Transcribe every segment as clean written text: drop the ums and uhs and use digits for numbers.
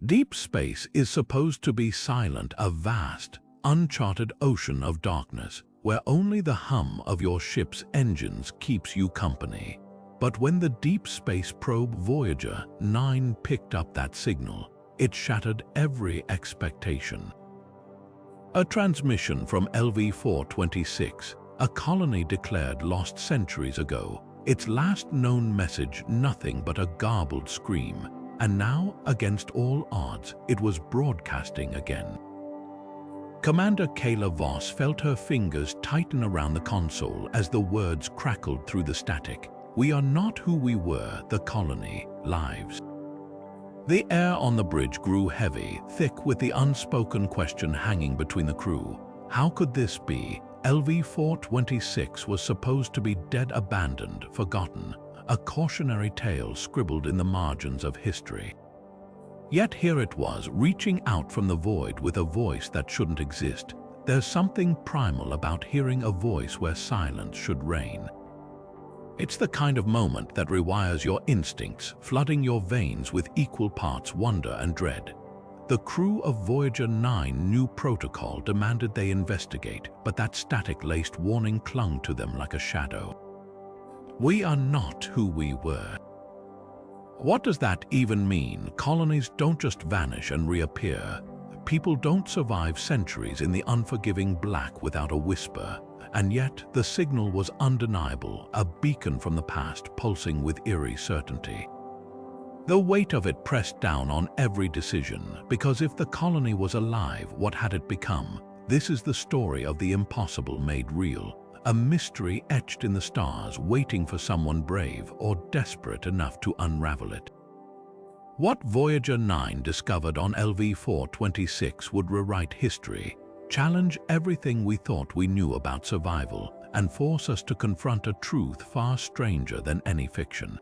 Deep space is supposed to be silent, a vast, uncharted ocean of darkness, where only the hum of your ship's engines keeps you company. But when the deep space probe Voyager 9 picked up that signal, it shattered every expectation. A transmission from LV-426, a colony declared lost centuries ago, its last known message nothing but a garbled scream, and now, against all odds, it was broadcasting again. Commander Kaela Voss felt her fingers tighten around the console as the words crackled through the static. "We are not who we were, the colony, lives." The air on the bridge grew heavy, thick with the unspoken question hanging between the crew. How could this be? LV-426 was supposed to be dead, abandoned, forgotten, a cautionary tale scribbled in the margins of history. Yet here it was, reaching out from the void with a voice that shouldn't exist. There's something primal about hearing a voice where silence should reign. It's the kind of moment that rewires your instincts, flooding your veins with equal parts wonder and dread. The crew of Voyager 9 new protocol demanded they investigate, but that static-laced warning clung to them like a shadow. We are not who we were. What does that even mean? Colonies don't just vanish and reappear. People don't survive centuries in the unforgiving black without a whisper. And yet, the signal was undeniable, a beacon from the past pulsing with eerie certainty. The weight of it pressed down on every decision, because if the colony was alive, what had it become? This is the story of the impossible made real, a mystery etched in the stars, waiting for someone brave or desperate enough to unravel it. What Voyager 9 discovered on LV-426 would rewrite history, challenge everything we thought we knew about survival, and force us to confront a truth far stranger than any fiction.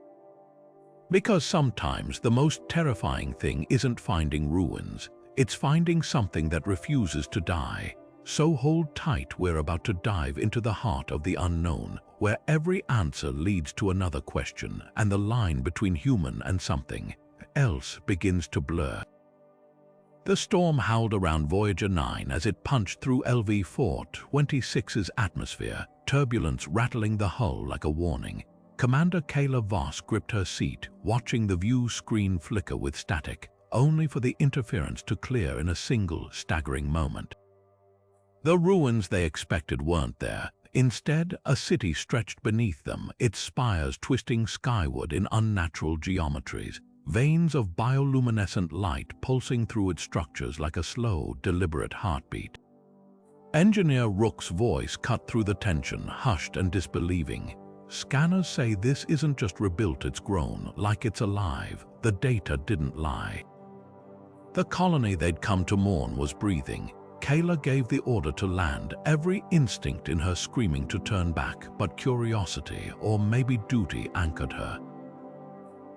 Because sometimes the most terrifying thing isn't finding ruins, it's finding something that refuses to die. So hold tight, we're about to dive into the heart of the unknown, where every answer leads to another question, and the line between human and something else begins to blur. The storm howled around Voyager 9 as it punched through LV-426's atmosphere, turbulence rattling the hull like a warning. Commander Kaela Voss gripped her seat, watching the view screen flicker with static, only for the interference to clear in a single, staggering moment. The ruins they expected weren't there. Instead, a city stretched beneath them, its spires twisting skyward in unnatural geometries. Veins of bioluminescent light pulsing through its structures like a slow, deliberate heartbeat. Engineer Rook's voice cut through the tension, hushed and disbelieving. Scanners say this isn't just rebuilt, it's grown, like it's alive. The data didn't lie. The colony they'd come to mourn was breathing. Kaela gave the order to land, every instinct in her screaming to turn back, but curiosity, or maybe duty, anchored her.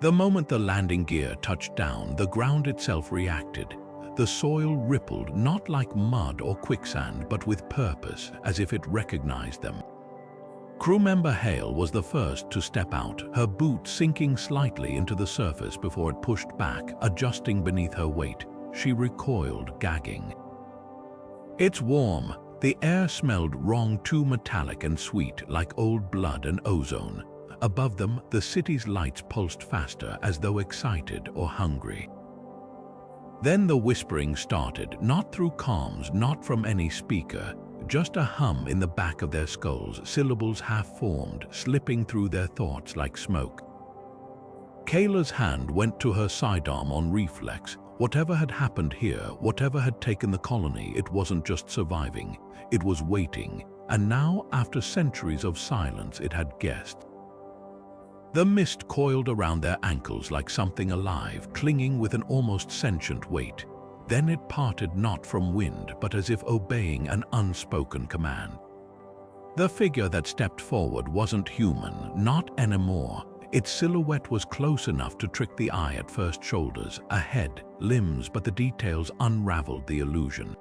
The moment the landing gear touched down, the ground itself reacted. The soil rippled, not like mud or quicksand, but with purpose, as if it recognized them. Crew member Hale was the first to step out, her boot sinking slightly into the surface before it pushed back, adjusting beneath her weight. She recoiled, gagging. It's warm. The air smelled wrong, too metallic and sweet, like old blood and ozone. Above them, the city's lights pulsed faster, as though excited or hungry. Then the whispering started, not through comms, not from any speaker, just a hum in the back of their skulls, syllables half-formed, slipping through their thoughts like smoke. Kaela's hand went to her sidearm on reflex. Whatever had happened here, whatever had taken the colony, it wasn't just surviving, it was waiting. And now, after centuries of silence, it had guessed. The mist coiled around their ankles like something alive, clinging with an almost sentient weight. Then it parted, not from wind, but as if obeying an unspoken command. The figure that stepped forward wasn't human, not anymore. Its silhouette was close enough to trick the eye at first. Shoulders, a head, limbs, but the details unraveled the illusion.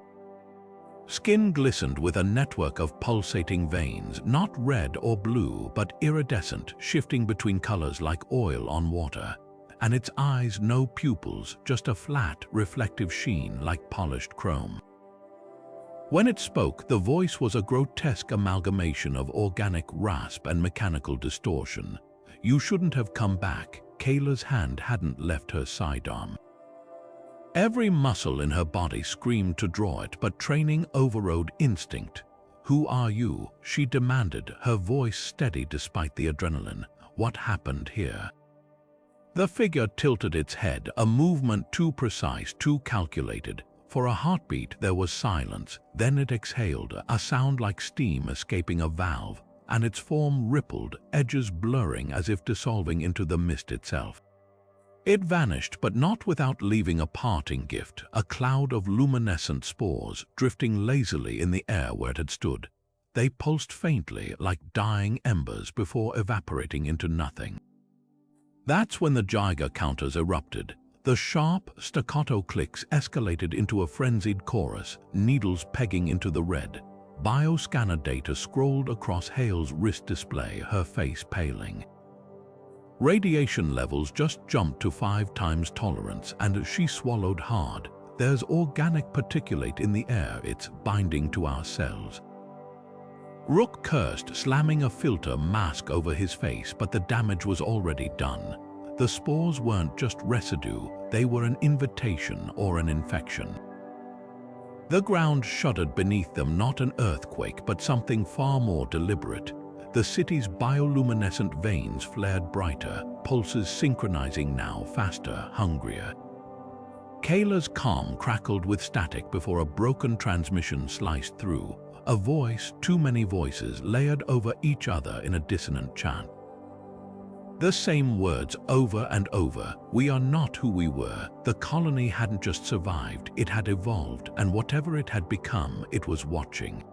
Skin glistened with a network of pulsating veins, not red or blue, but iridescent, shifting between colors like oil on water. and its eyes no pupils, just a flat, reflective sheen like polished chrome. When it spoke, the voice was a grotesque amalgamation of organic rasp and mechanical distortion. "You shouldn't have come back." Kaela's hand hadn't left her sidearm. Every muscle in her body screamed to draw it, but training overrode instinct. "Who are you?" she demanded, her voice steady despite the adrenaline. "What happened here?" The figure tilted its head, a movement too precise, too calculated. For a heartbeat there was silence, then it exhaled, a sound like steam escaping a valve, and its form rippled, edges blurring as if dissolving into the mist itself. It vanished, but not without leaving a parting gift, a cloud of luminescent spores drifting lazily in the air where it had stood. They pulsed faintly like dying embers before evaporating into nothing. That's when the Geiger counters erupted. The sharp, staccato clicks escalated into a frenzied chorus, needles pegging into the red. Bioscanner data scrolled across Hale's wrist display, her face paling. Radiation levels just jumped to 5 times tolerance, and she swallowed hard. "There's organic particulate in the air, it's binding to our cells." Rook cursed, slamming a filter mask over his face, but the damage was already done. The spores weren't just residue, they were an invitation or an infection. The ground shuddered beneath them, not an earthquake, but something far more deliberate. The city's bioluminescent veins flared brighter, pulses synchronizing now, faster, hungrier. Kaela's calm crackled with static before a broken transmission sliced through. A voice, too many voices, layered over each other in a dissonant chant. The same words over and over. "We are not who we were." The colony hadn't just survived, it had evolved, and whatever it had become, it was watching.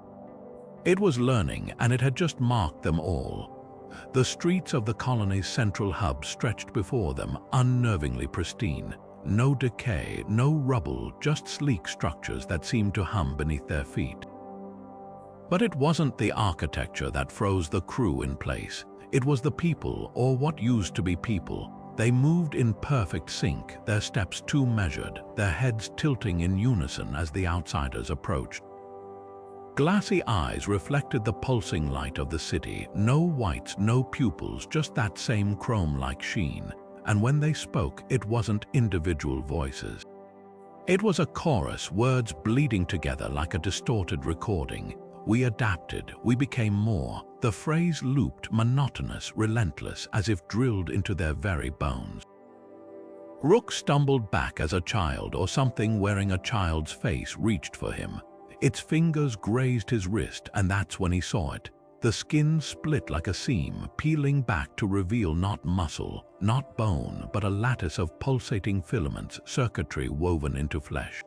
It was learning, and it had just marked them all. The streets of the colony's central hub stretched before them, unnervingly pristine. No decay, no rubble, just sleek structures that seemed to hum beneath their feet. But it wasn't the architecture that froze the crew in place. It was the people, or what used to be people. They moved in perfect sync, their steps too measured, their heads tilting in unison as the outsiders approached. Glassy eyes reflected the pulsing light of the city. No whites, no pupils, just that same chrome-like sheen. And when they spoke, it wasn't individual voices. It was a chorus, words bleeding together like a distorted recording. "We adapted, we became more." The phrase looped, monotonous, relentless, as if drilled into their very bones. Rook stumbled back as a child, or something wearing a child's face reached for him. Its fingers grazed his wrist, and that's when he saw it. The skin split like a seam, peeling back to reveal not muscle, not bone, but a lattice of pulsating filaments, circuitry woven into flesh.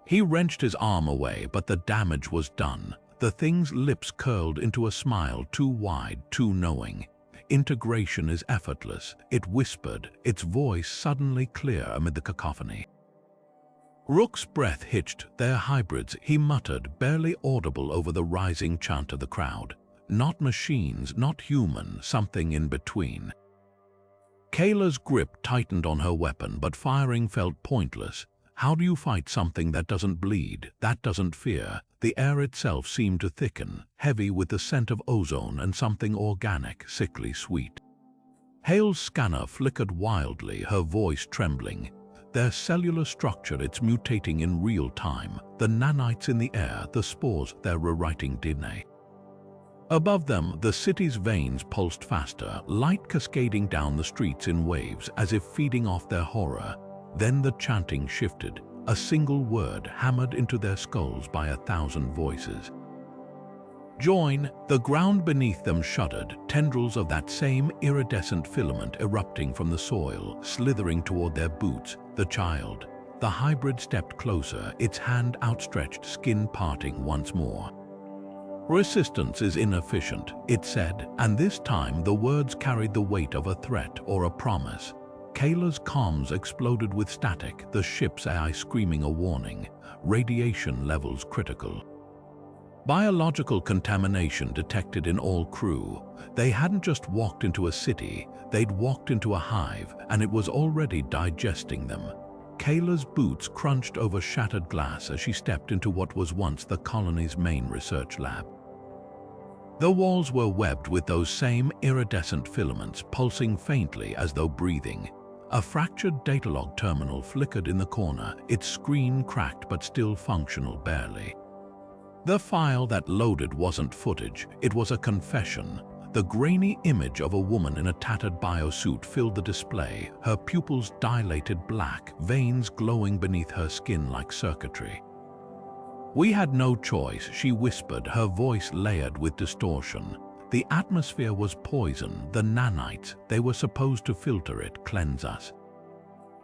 He wrenched his arm away, but the damage was done. The thing's lips curled into a smile too wide, too knowing. "Integration is effortless," it whispered, its voice suddenly clear amid the cacophony. Rook's breath hitched. "They're hybrids," he muttered, barely audible over the rising chant of the crowd. "Not machines, not human, something in between." Kaela's grip tightened on her weapon, but firing felt pointless. How do you fight something that doesn't bleed, that doesn't fear? The air itself seemed to thicken, heavy with the scent of ozone and something organic, sickly sweet. Hale's scanner flickered wildly, her voice trembling. Their cellular structure, it's mutating in real time. The nanites in the air, the spores, they're rewriting DNA. Above them, the city's veins pulsed faster, light cascading down the streets in waves as if feeding off their horror. Then the chanting shifted, a single word hammered into their skulls by 1,000 voices. "Join!" The ground beneath them shuddered, tendrils of that same iridescent filament erupting from the soil, slithering toward their boots. The child. The hybrid stepped closer, its hand outstretched, skin parting once more. "Resistance is inefficient," it said, and this time the words carried the weight of a threat or a promise. Kaela's comms exploded with static, the ship's AI screaming a warning. Radiation levels critical. Biological contamination detected in all crew. They hadn't just walked into a city, they'd walked into a hive, and it was already digesting them. Kaela's boots crunched over shattered glass as she stepped into what was once the colony's main research lab. The walls were webbed with those same iridescent filaments pulsing faintly as though breathing. A fractured datalog terminal flickered in the corner, its screen cracked but still functional barely. The file that loaded wasn't footage, it was a confession. The grainy image of a woman in a tattered biosuit filled the display, her pupils dilated black, veins glowing beneath her skin like circuitry. "We had no choice," she whispered, her voice layered with distortion. "The atmosphere was poison, the nanites, they were supposed to filter it, cleanse us."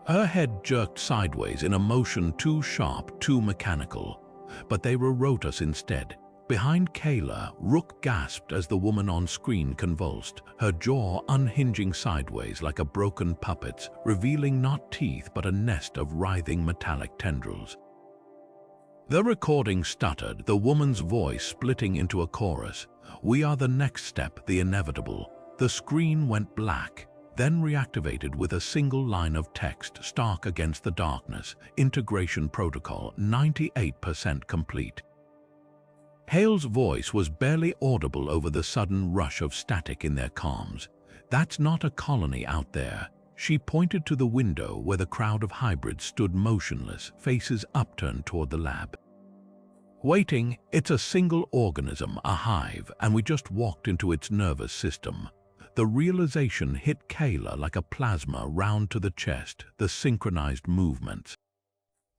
Her head jerked sideways in a motion too sharp, too mechanical. But they rewrote us instead. Behind Kaela, Rook gasped as the woman on screen convulsed, her jaw unhinging sideways like a broken puppet's, revealing not teeth but a nest of writhing metallic tendrils. The recording stuttered, the woman's voice splitting into a chorus. "We are the next step, the inevitable." The screen went black, then reactivated with a single line of text stark against the darkness. "Integration protocol 98% complete." Hale's voice was barely audible over the sudden rush of static in their comms. "That's not a colony out there." She pointed to the window where the crowd of hybrids stood motionless, faces upturned toward the lab. "Waiting, it's a single organism, a hive, and we just walked into its nervous system." The realization hit Kaela like a plasma round to the chest, the synchronized movements.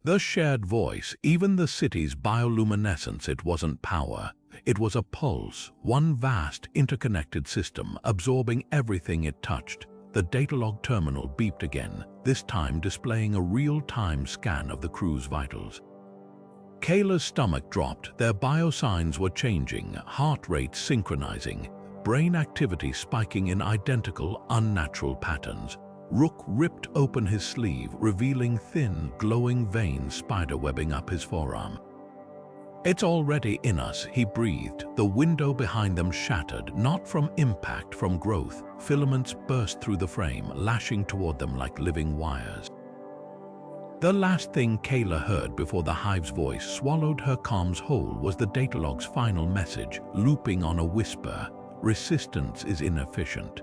The shared voice, even the city's bioluminescence. It wasn't power. It was a pulse, one vast, interconnected system, absorbing everything it touched. The datalog terminal beeped again, this time displaying a real-time scan of the crew's vitals. Kaela's stomach dropped, their biosigns were changing, heart rate synchronizing, brain activity spiking in identical, unnatural patterns. Rook ripped open his sleeve, revealing thin, glowing veins spiderwebbing up his forearm. "It's already in us," he breathed. The window behind them shattered, not from impact, from growth. Filaments burst through the frame, lashing toward them like living wires. The last thing Kaela heard before the hive's voice swallowed her comms whole was the datalog's final message, looping on a whisper: "Resistance is inefficient."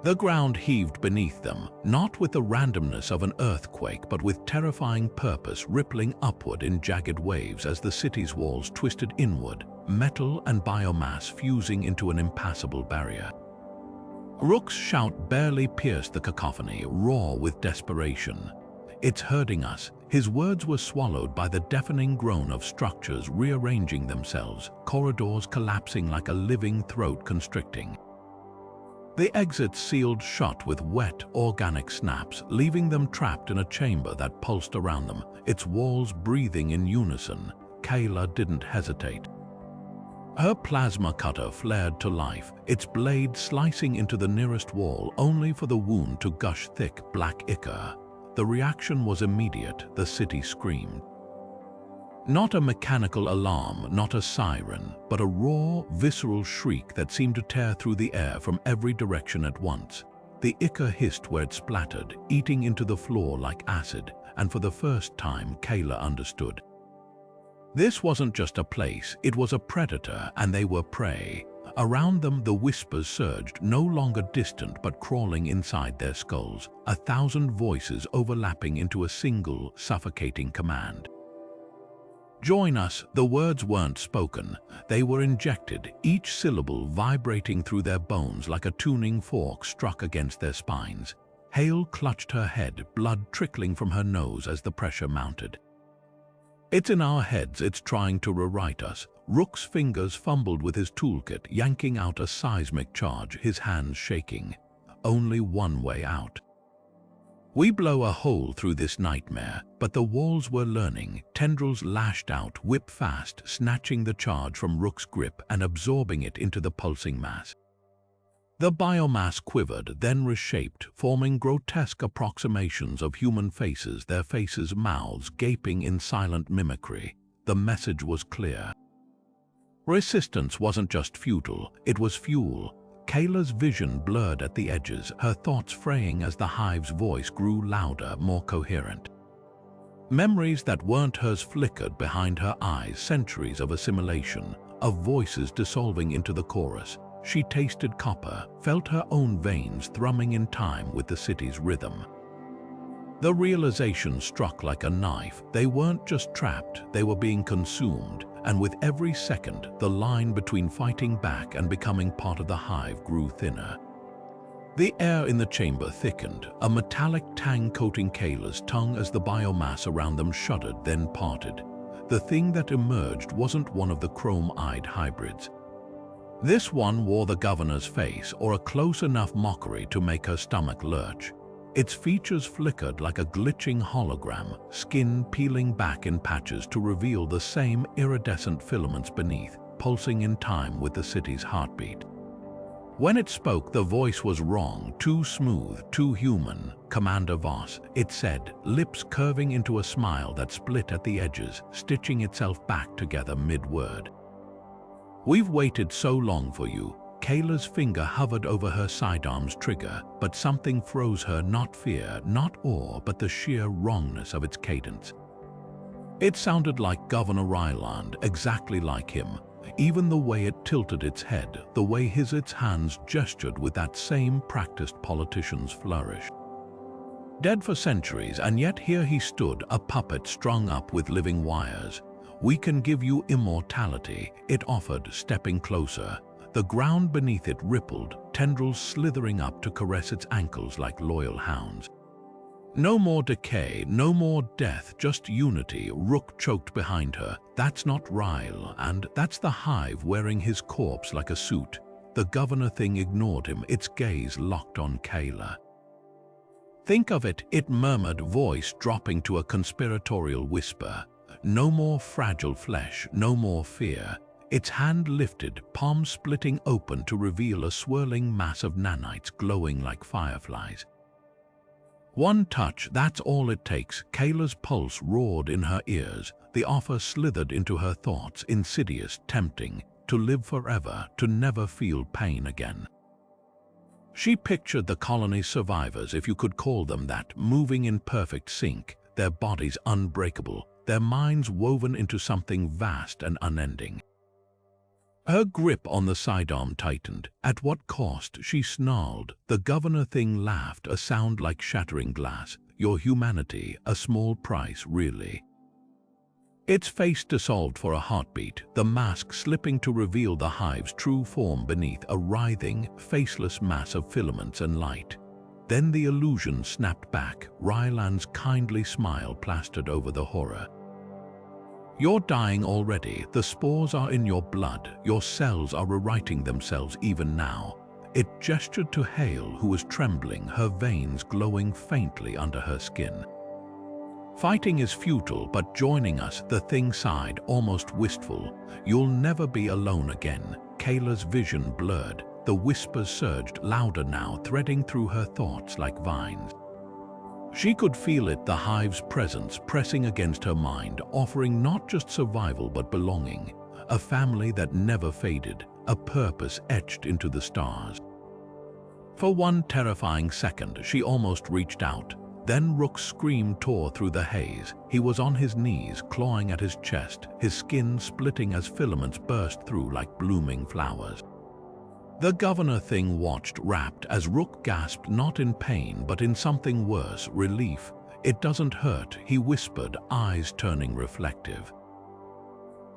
The ground heaved beneath them, not with the randomness of an earthquake, but with terrifying purpose, rippling upward in jagged waves as the city's walls twisted inward, metal and biomass fusing into an impassable barrier. Rook's shout barely pierced the cacophony, raw with desperation. "It's hurting us." His words were swallowed by the deafening groan of structures rearranging themselves, corridors collapsing like a living throat constricting. The exits sealed shut with wet, organic snaps, leaving them trapped in a chamber that pulsed around them, its walls breathing in unison. Kaela didn't hesitate. Her plasma cutter flared to life, its blade slicing into the nearest wall only for the wound to gush thick black ichor. The reaction was immediate, the city screamed. Not a mechanical alarm, not a siren, but a raw, visceral shriek that seemed to tear through the air from every direction at once. The ichor hissed where it splattered, eating into the floor like acid, and for the first time Kaela understood. This wasn't just a place, it was a predator, and they were prey. Around them the whispers surged, no longer distant but crawling inside their skulls, 1,000 voices overlapping into a single, suffocating command. "Join us." The words weren't spoken. They were injected, each syllable vibrating through their bones like a tuning fork struck against their spines. Hale clutched her head, blood trickling from her nose as the pressure mounted. "It's in our heads, it's trying to rewrite us." Rook's fingers fumbled with his toolkit, yanking out a seismic charge, his hands shaking. Only one way out. "We blow a hole through this nightmare," but the walls were learning. Tendrils lashed out, whip fast, snatching the charge from Rook's grip and absorbing it into the pulsing mass. The biomass quivered, then reshaped, forming grotesque approximations of human faces, their faces' mouths gaping in silent mimicry. The message was clear. Resistance wasn't just futile, it was fuel. Kaela's vision blurred at the edges, her thoughts fraying as the Hive's voice grew louder, more coherent. Memories that weren't hers flickered behind her eyes, centuries of assimilation, of voices dissolving into the chorus. She tasted copper, felt her own veins thrumming in time with the city's rhythm. The realization struck like a knife. They weren't just trapped, they were being consumed, and with every second, the line between fighting back and becoming part of the Hive grew thinner. The air in the chamber thickened, a metallic tang coating Kaela's tongue as the biomass around them shuddered, then parted. The thing that emerged wasn't one of the chrome-eyed hybrids. This one wore the governor's face, or a close enough mockery to make her stomach lurch. Its features flickered like a glitching hologram, skin peeling back in patches to reveal the same iridescent filaments beneath, pulsing in time with the city's heartbeat. When it spoke, the voice was wrong, too smooth, too human. Commander Voss, it said, lips curving into a smile that split at the edges, stitching itself back together mid-word. We've waited so long for you. Kaela's finger hovered over her sidearm's trigger, but something froze her, not fear, not awe, but the sheer wrongness of its cadence. It sounded like Governor AliveAnd, exactly like him. Even the way it tilted its head, the way its hands gestured with that same practiced politician's flourish. Dead for centuries, and yet here he stood, a puppet strung up with living wires. We can give you immortality, it offered, stepping closer. The ground beneath it rippled, tendrils slithering up to caress its ankles like loyal hounds. No more decay, no more death, just unity. Rook choked behind her. That's not Ryle, and that's the Hive wearing his corpse like a suit. The governor thing ignored him, its gaze locked on Kaela. Think of it, it murmured, voice dropping to a conspiratorial whisper. No more fragile flesh, no more fear. Its hand lifted, palm splitting open to reveal a swirling mass of nanites glowing like fireflies. One touch, that's all it takes. Kaela's pulse roared in her ears. The offer slithered into her thoughts, insidious, tempting, to live forever, to never feel pain again. She pictured the colony's survivors, if you could call them that, moving in perfect sync, their bodies unbreakable, their minds woven into something vast and unending. Her grip on the sidearm tightened. At what cost? She snarled. The governor thing laughed, a sound like shattering glass. Your humanity, a small price, really. Its face dissolved for a heartbeat, the mask slipping to reveal the Hive's true form beneath, a writhing, faceless mass of filaments and light. Then the illusion snapped back, Ryland's kindly smile plastered over the horror. You're dying already. The spores are in your blood. Your cells are rewriting themselves even now. It gestured to Hale, who was trembling, her veins glowing faintly under her skin. Fighting is futile, but joining us, the thing sighed, almost wistful. You'll never be alone again. Kaela's vision blurred. The whispers surged, louder now, threading through her thoughts like vines. She could feel it, the Hive's presence pressing against her mind, offering not just survival but belonging, a family that never faded, a purpose etched into the stars. For one terrifying second, she almost reached out. Then Rook's scream tore through the haze. He was on his knees, clawing at his chest, his skin splitting as filaments burst through like blooming flowers. The governor thing watched, rapt, as Rook gasped, not in pain but in something worse, relief. It doesn't hurt, he whispered, eyes turning reflective.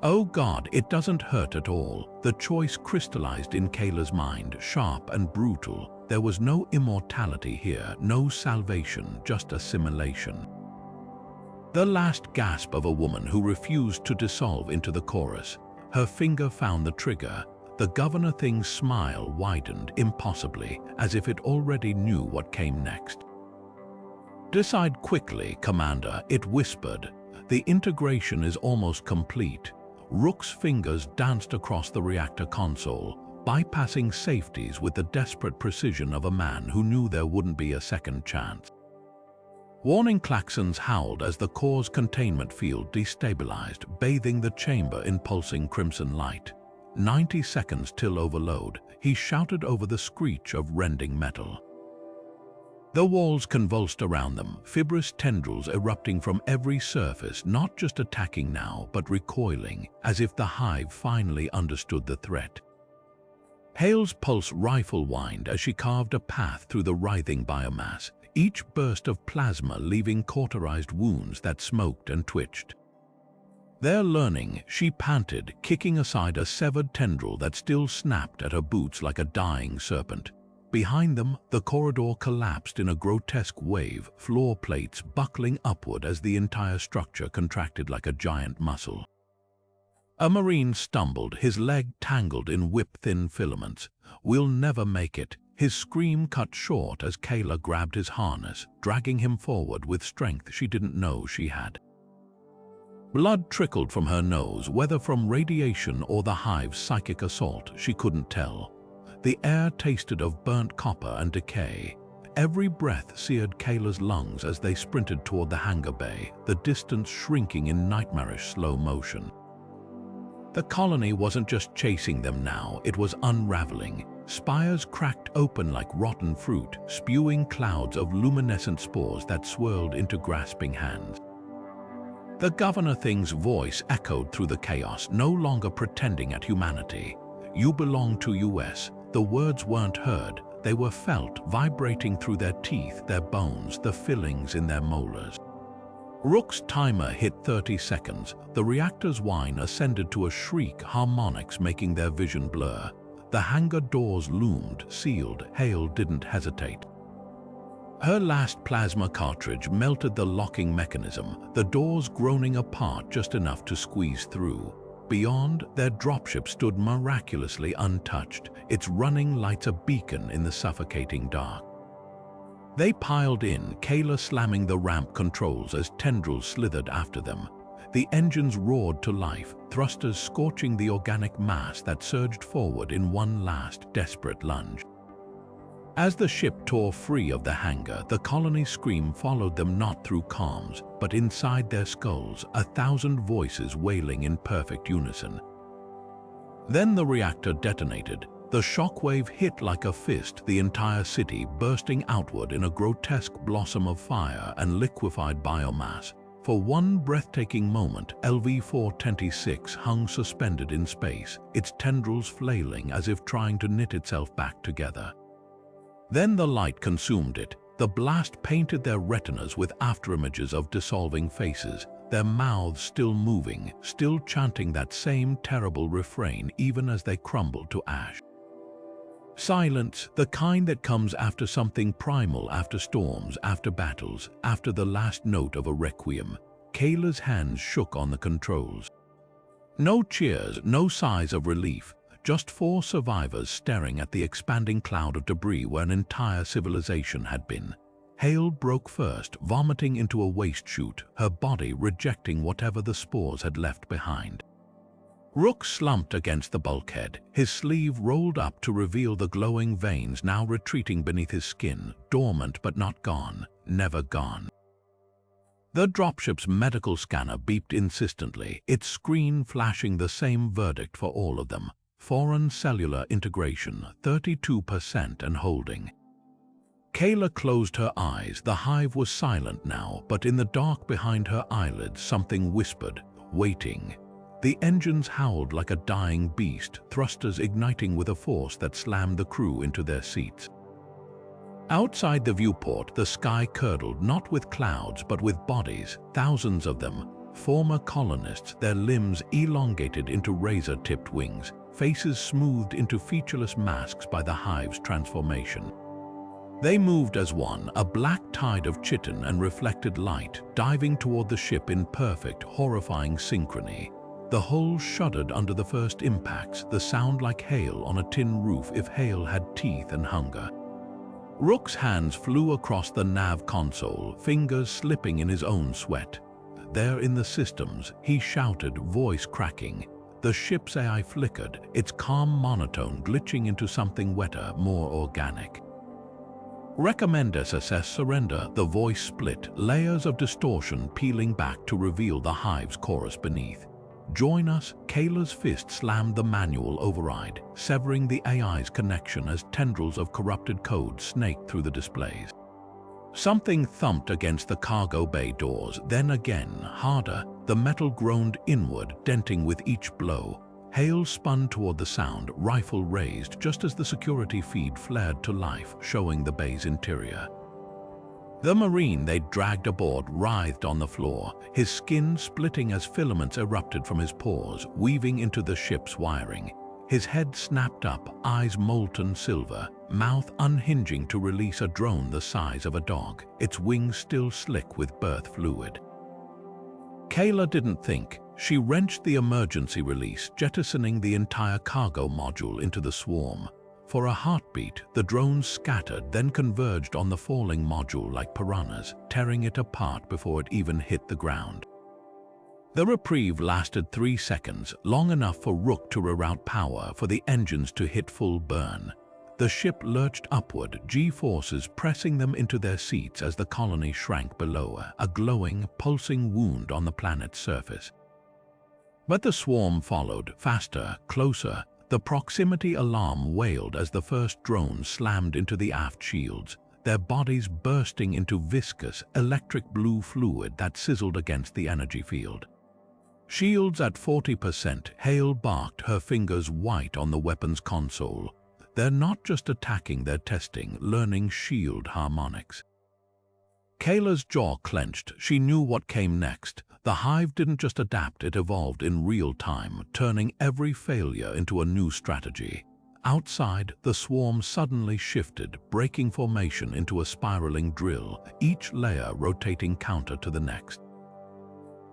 Oh God, it doesn't hurt at all. The choice crystallized in Kaela's mind, sharp and brutal. There was no immortality here, no salvation, just assimilation. The last gasp of a woman who refused to dissolve into the chorus. Her finger found the trigger. The governor thing's smile widened impossibly, as if it already knew what came next. Decide quickly, Commander, it whispered. The integration is almost complete. Rook's fingers danced across the reactor console, bypassing safeties with the desperate precision of a man who knew there wouldn't be a second chance. Warning klaxons howled as the core's containment field destabilized, bathing the chamber in pulsing crimson light. 90 seconds till overload, he shouted over the screech of rending metal. The walls convulsed around them, fibrous tendrils erupting from every surface, not just attacking now, but recoiling, as if the Hive finally understood the threat. Hale's pulse rifle whined as she carved a path through the writhing biomass, each burst of plasma leaving cauterized wounds that smoked and twitched. There learning, she panted, kicking aside a severed tendril that still snapped at her boots like a dying serpent. Behind them, the corridor collapsed in a grotesque wave, floor plates buckling upward as the entire structure contracted like a giant muscle. A Marine stumbled, his leg tangled in whip-thin filaments. "We'll never make it." His scream cut short as Kaela grabbed his harness, dragging him forward with strength she didn't know she had. Blood trickled from her nose, whether from radiation or the Hive's psychic assault, she couldn't tell. The air tasted of burnt copper and decay. Every breath seared Kaela's lungs as they sprinted toward the hangar bay, the distance shrinking in nightmarish slow motion. The colony wasn't just chasing them now, it was unraveling. Spires cracked open like rotten fruit, spewing clouds of luminescent spores that swirled into grasping hands. The Governor Thing's voice echoed through the chaos, no longer pretending at humanity. "You belong to US." The words weren't heard, they were felt, vibrating through their teeth, their bones, the fillings in their molars. Rook's timer hit 30 seconds. The reactor's whine ascended to a shriek, harmonics making their vision blur. The hangar doors loomed, sealed. Hale didn't hesitate. Her last plasma cartridge melted the locking mechanism, the doors groaning apart just enough to squeeze through. Beyond, their dropship stood miraculously untouched, its running lights a beacon in the suffocating dark. They piled in, Kaela slamming the ramp controls as tendrils slithered after them. The engines roared to life, thrusters scorching the organic mass that surged forward in one last, desperate lunge. As the ship tore free of the hangar, the colony's scream followed them not through comms, but inside their skulls, 1,000 voices wailing in perfect unison. Then the reactor detonated. The shockwave hit like a fist, the entire city bursting outward in a grotesque blossom of fire and liquefied biomass. For one breathtaking moment, LV-426 hung suspended in space, its tendrils flailing as if trying to knit itself back together. Then the light consumed it. The blast painted their retinas with afterimages of dissolving faces, their mouths still moving, still chanting that same terrible refrain even as they crumbled to ash. Silence, the kind that comes after something primal, after storms, after battles, after the last note of a requiem. Kaela's hands shook on the controls. No cheers, no sighs of relief. Just 4 survivors staring at the expanding cloud of debris where an entire civilization had been. Hale broke first, vomiting into a waste chute, her body rejecting whatever the spores had left behind. Rook slumped against the bulkhead, his sleeve rolled up to reveal the glowing veins now retreating beneath his skin, dormant but not gone, never gone. The dropship's medical scanner beeped insistently, its screen flashing the same verdict for all of them. Foreign cellular integration, 32% and holding. Kaela closed her eyes. The Hive was silent now, but in the dark behind her eyelids something whispered, waiting. The engines howled like a dying beast, thrusters igniting with a force that slammed the crew into their seats. Outside the viewport, the sky curdled, not with clouds but with bodies, thousands of them. Former colonists, their limbs elongated into razor-tipped wings, faces smoothed into featureless masks by the Hive's transformation. They moved as one, a black tide of chitin and reflected light, diving toward the ship in perfect, horrifying synchrony. The hull shuddered under the first impacts, the sound like hail on a tin roof if hail had teeth and hunger. Rook's hands flew across the nav console, fingers slipping in his own sweat. There in the systems, he shouted, voice cracking. The ship's AI flickered, its calm monotone glitching into something wetter, more organic. Recommend assess surrender, the voice split, layers of distortion peeling back to reveal the Hive's chorus beneath. "Join us." Kaela's fist slammed the manual override, severing the AI's connection as tendrils of corrupted code snaked through the displays. Something thumped against the cargo bay doors, then again, harder. The metal groaned inward, denting with each blow. Hale spun toward the sound, rifle raised, just as the security feed flared to life, showing the bay's interior. The Marine they'd dragged aboard writhed on the floor, his skin splitting as filaments erupted from his pores, weaving into the ship's wiring. His head snapped up, eyes molten silver, mouth unhinging to release a drone the size of a dog, its wings still slick with birth fluid. Kaela didn't think. She wrenched the emergency release, jettisoning the entire cargo module into the swarm. For a heartbeat, the drones scattered, then converged on the falling module like piranhas, tearing it apart before it even hit the ground. The reprieve lasted 3 seconds, long enough for Rook to reroute power, for the engines to hit full burn. The ship lurched upward, G-forces pressing them into their seats as the colony shrank below, a glowing, pulsing wound on the planet's surface. But the swarm followed, faster, closer. The proximity alarm wailed as the first drones slammed into the aft shields, their bodies bursting into viscous, electric blue fluid that sizzled against the energy field. Shields at 40%, Hale barked, her fingers white on the weapon's console. They're not just attacking, they're testing, learning shield harmonics. Kaela's jaw clenched. She knew what came next. The Hive didn't just adapt, it evolved in real time, turning every failure into a new strategy. Outside, the swarm suddenly shifted, breaking formation into a spiraling drill, each layer rotating counter to the next.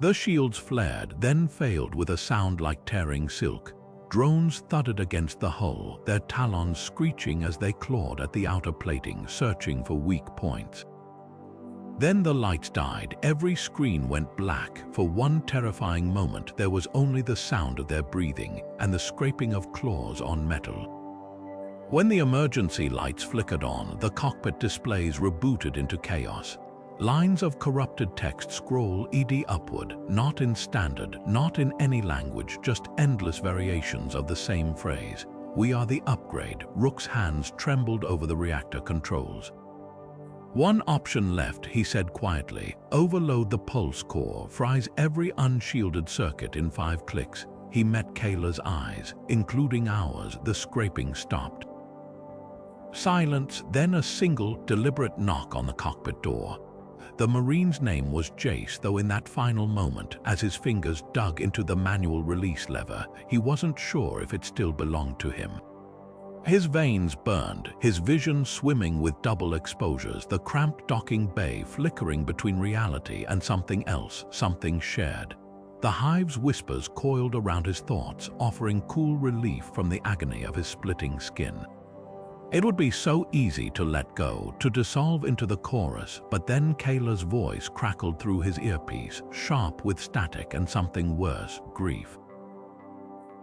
The shields flared, then failed with a sound like tearing silk. Drones thudded against the hull, their talons screeching as they clawed at the outer plating, searching for weak points. Then the lights died, every screen went black. For one terrifying moment, there was only the sound of their breathing and the scraping of claws on metal. When the emergency lights flickered on, the cockpit displays rebooted into chaos. Lines of corrupted text scroll ED upward, not in standard, not in any language, just endless variations of the same phrase. "We are the upgrade." Rook's hands trembled over the reactor controls. "One option left," he said quietly. "Overload the pulse core, fries every unshielded circuit in 5 clicks." He met Kaela's eyes, including ours. The scraping stopped. Silence, then a single, deliberate knock on the cockpit door. The Marine's name was Jace, though in that final moment, as his fingers dug into the manual release lever, he wasn't sure if it still belonged to him. His veins burned, his vision swimming with double exposures, the cramped docking bay flickering between reality and something else, something shared. The Hive's whispers coiled around his thoughts, offering cool relief from the agony of his splitting skin. It would be so easy to let go, to dissolve into the chorus, but then Kaela's voice crackled through his earpiece, sharp with static and something worse, grief.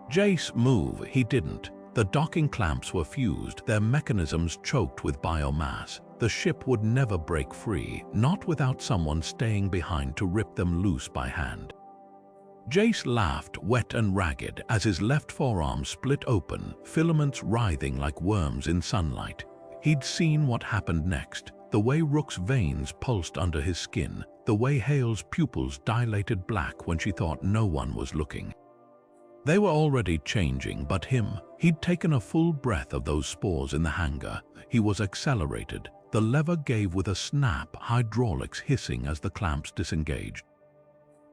"Jace, move." He didn't. The docking clamps were fused, their mechanisms choked with biomass. The ship would never break free, not without someone staying behind to rip them loose by hand. Jace laughed, wet and ragged, as his left forearm split open, filaments writhing like worms in sunlight. He'd seen what happened next, the way Rook's veins pulsed under his skin, the way Hale's pupils dilated black when she thought no one was looking. They were already changing, but him, he'd taken a full breath of those spores in the hangar. He was accelerated. The lever gave with a snap, hydraulics hissing as the clamps disengaged.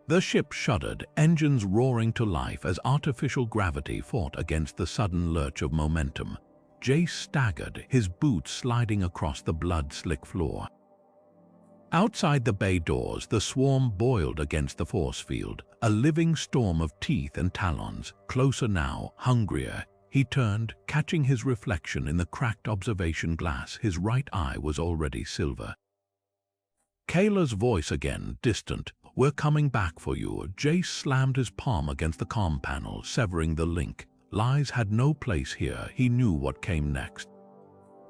The ship shuddered, engines roaring to life as artificial gravity fought against the sudden lurch of momentum. Jace staggered, his boots sliding across the blood-slick floor. Outside the bay doors, the swarm boiled against the force field, a living storm of teeth and talons. Closer now, hungrier. He turned, catching his reflection in the cracked observation glass. His right eye was already silver. Kaela's voice again, distant. "We're coming back for you." Jace slammed his palm against the comm panel, severing the link. Lies had no place here. He knew what came next.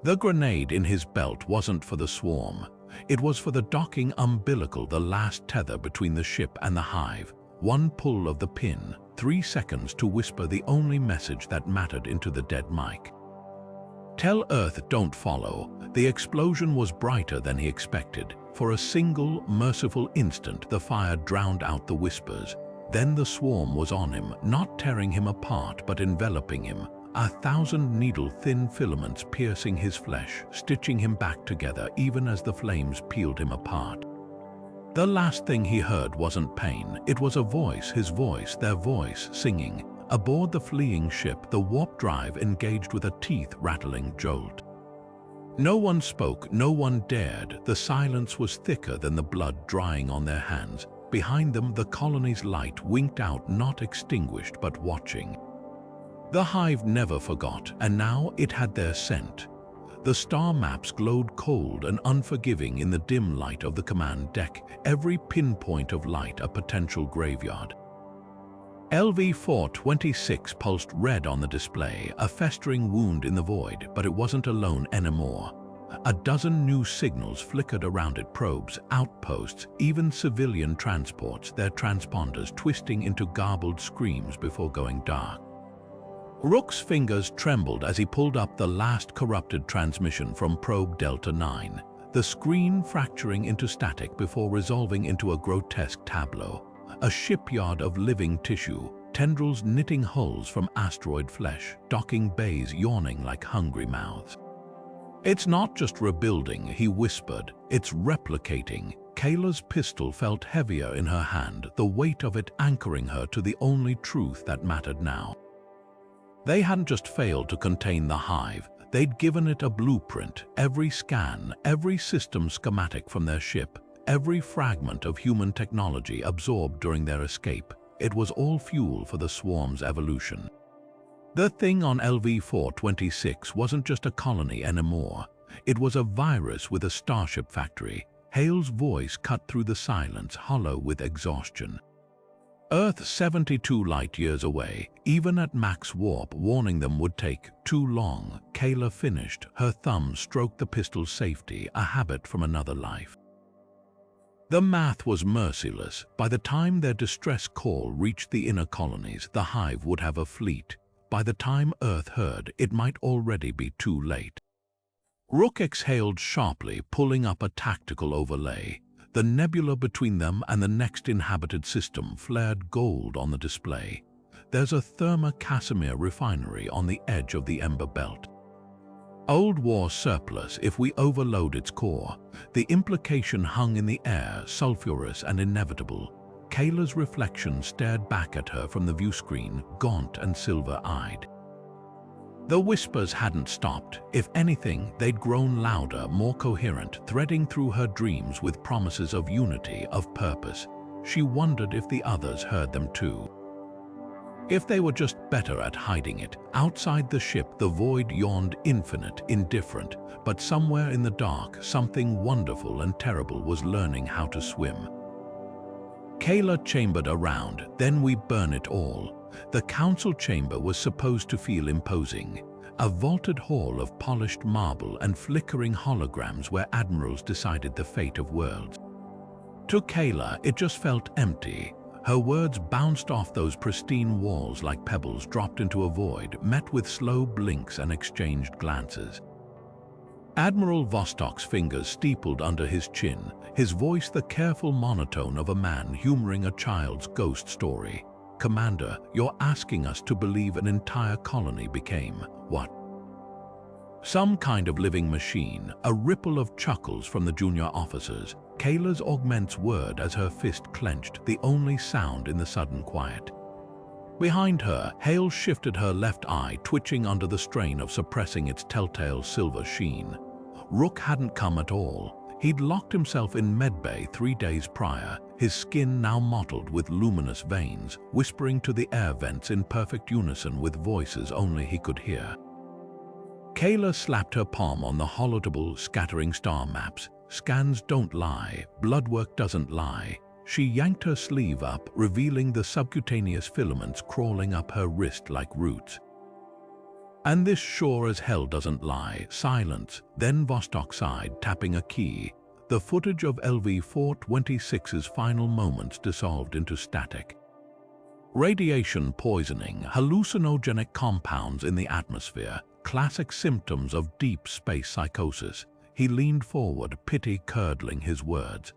The grenade in his belt wasn't for the swarm. It was for the docking umbilical, the last tether between the ship and the Hive. One pull of the pin, 3 seconds to whisper the only message that mattered into the dead mic. "Tell Earth don't follow." The explosion was brighter than he expected. For a single, merciful instant, the fire drowned out the whispers. Then the swarm was on him, not tearing him apart, but enveloping him. 1,000 needle-thin filaments piercing his flesh, stitching him back together even as the flames peeled him apart. The last thing he heard wasn't pain. It was a voice, his voice, their voice, singing. Aboard the fleeing ship, the warp drive engaged with a teeth-rattling jolt. No one spoke, no one dared. The silence was thicker than the blood drying on their hands. Behind them, the colony's light winked out, not extinguished, but watching. The Hive never forgot, and now it had their scent. The star maps glowed cold and unforgiving in the dim light of the command deck, every pinpoint of light a potential graveyard. LV-426 pulsed red on the display, a festering wound in the void, but it wasn't alone anymore. A dozen new signals flickered around it, probes, outposts, even civilian transports, their transponders twisting into garbled screams before going dark. Rook's fingers trembled as he pulled up the last corrupted transmission from probe Delta 9, the screen fracturing into static before resolving into a grotesque tableau. A shipyard of living tissue, tendrils knitting hulls from asteroid flesh, docking bays yawning like hungry mouths. "It's not just rebuilding," he whispered, "it's replicating." Kaela's pistol felt heavier in her hand, the weight of it anchoring her to the only truth that mattered now. They hadn't just failed to contain the Hive, they'd given it a blueprint. Every scan, every system schematic from their ship, every fragment of human technology absorbed during their escape, it was all fuel for the swarm's evolution. The thing on LV-426 wasn't just a colony anymore. It was a virus with a starship factory. Hale's voice cut through the silence, hollow with exhaustion. Earth 72 light-years away, even at max warp, warning them would take too long. Kaela finished. Her thumb stroked the pistol's safety, a habit from another life. The math was merciless. By the time their distress call reached the inner colonies, the Hive would have a fleet. By the time Earth heard, it might already be too late. Rook exhaled sharply, pulling up a tactical overlay. The nebula between them and the next inhabited system flared gold on the display. There's a Therma Casimir refinery on the edge of the Ember Belt. Old War surplus if we overload its core. The implication hung in the air, sulfurous and inevitable. Kaela's reflection stared back at her from the viewscreen, gaunt and silver-eyed. The whispers hadn't stopped. If anything, they'd grown louder, more coherent, threading through her dreams with promises of unity, of purpose. She wondered if the others heard them too. If they were just better at hiding it. Outside the ship, the void yawned infinite, indifferent, but somewhere in the dark, something wonderful and terrible was learning how to swim. Kaela chambered around, "Then we burn it all." The council chamber was supposed to feel imposing, a vaulted hall of polished marble and flickering holograms where admirals decided the fate of worlds. To Kaela, it just felt empty. Her words bounced off those pristine walls like pebbles dropped into a void, met with slow blinks and exchanged glances. Admiral Vostok's fingers steepled under his chin, his voice the careful monotone of a man humoring a child's ghost story. "Commander, you're asking us to believe an entire colony became, what? Some kind of living machine." A ripple of chuckles from the junior officers. Kaela's augments word as her fist clenched, the only sound in the sudden quiet. Behind her, Hale shifted, her left eye twitching under the strain of suppressing its telltale silver sheen. Rook hadn't come at all. He'd locked himself in medbay 3 days prior, his skin now mottled with luminous veins, whispering to the air vents in perfect unison with voices only he could hear. Kaela slapped her palm on the holotable, scattering star maps. Scans don't lie, bloodwork doesn't lie. She yanked her sleeve up, revealing the subcutaneous filaments crawling up her wrist like roots. "And this sure as hell doesn't lie." Silence, then Vostok sighed, tapping a key. The footage of LV-426's final moments dissolved into static. Radiation poisoning, hallucinogenic compounds in the atmosphere, classic symptoms of deep space psychosis. He leaned forward, pity curdling his words.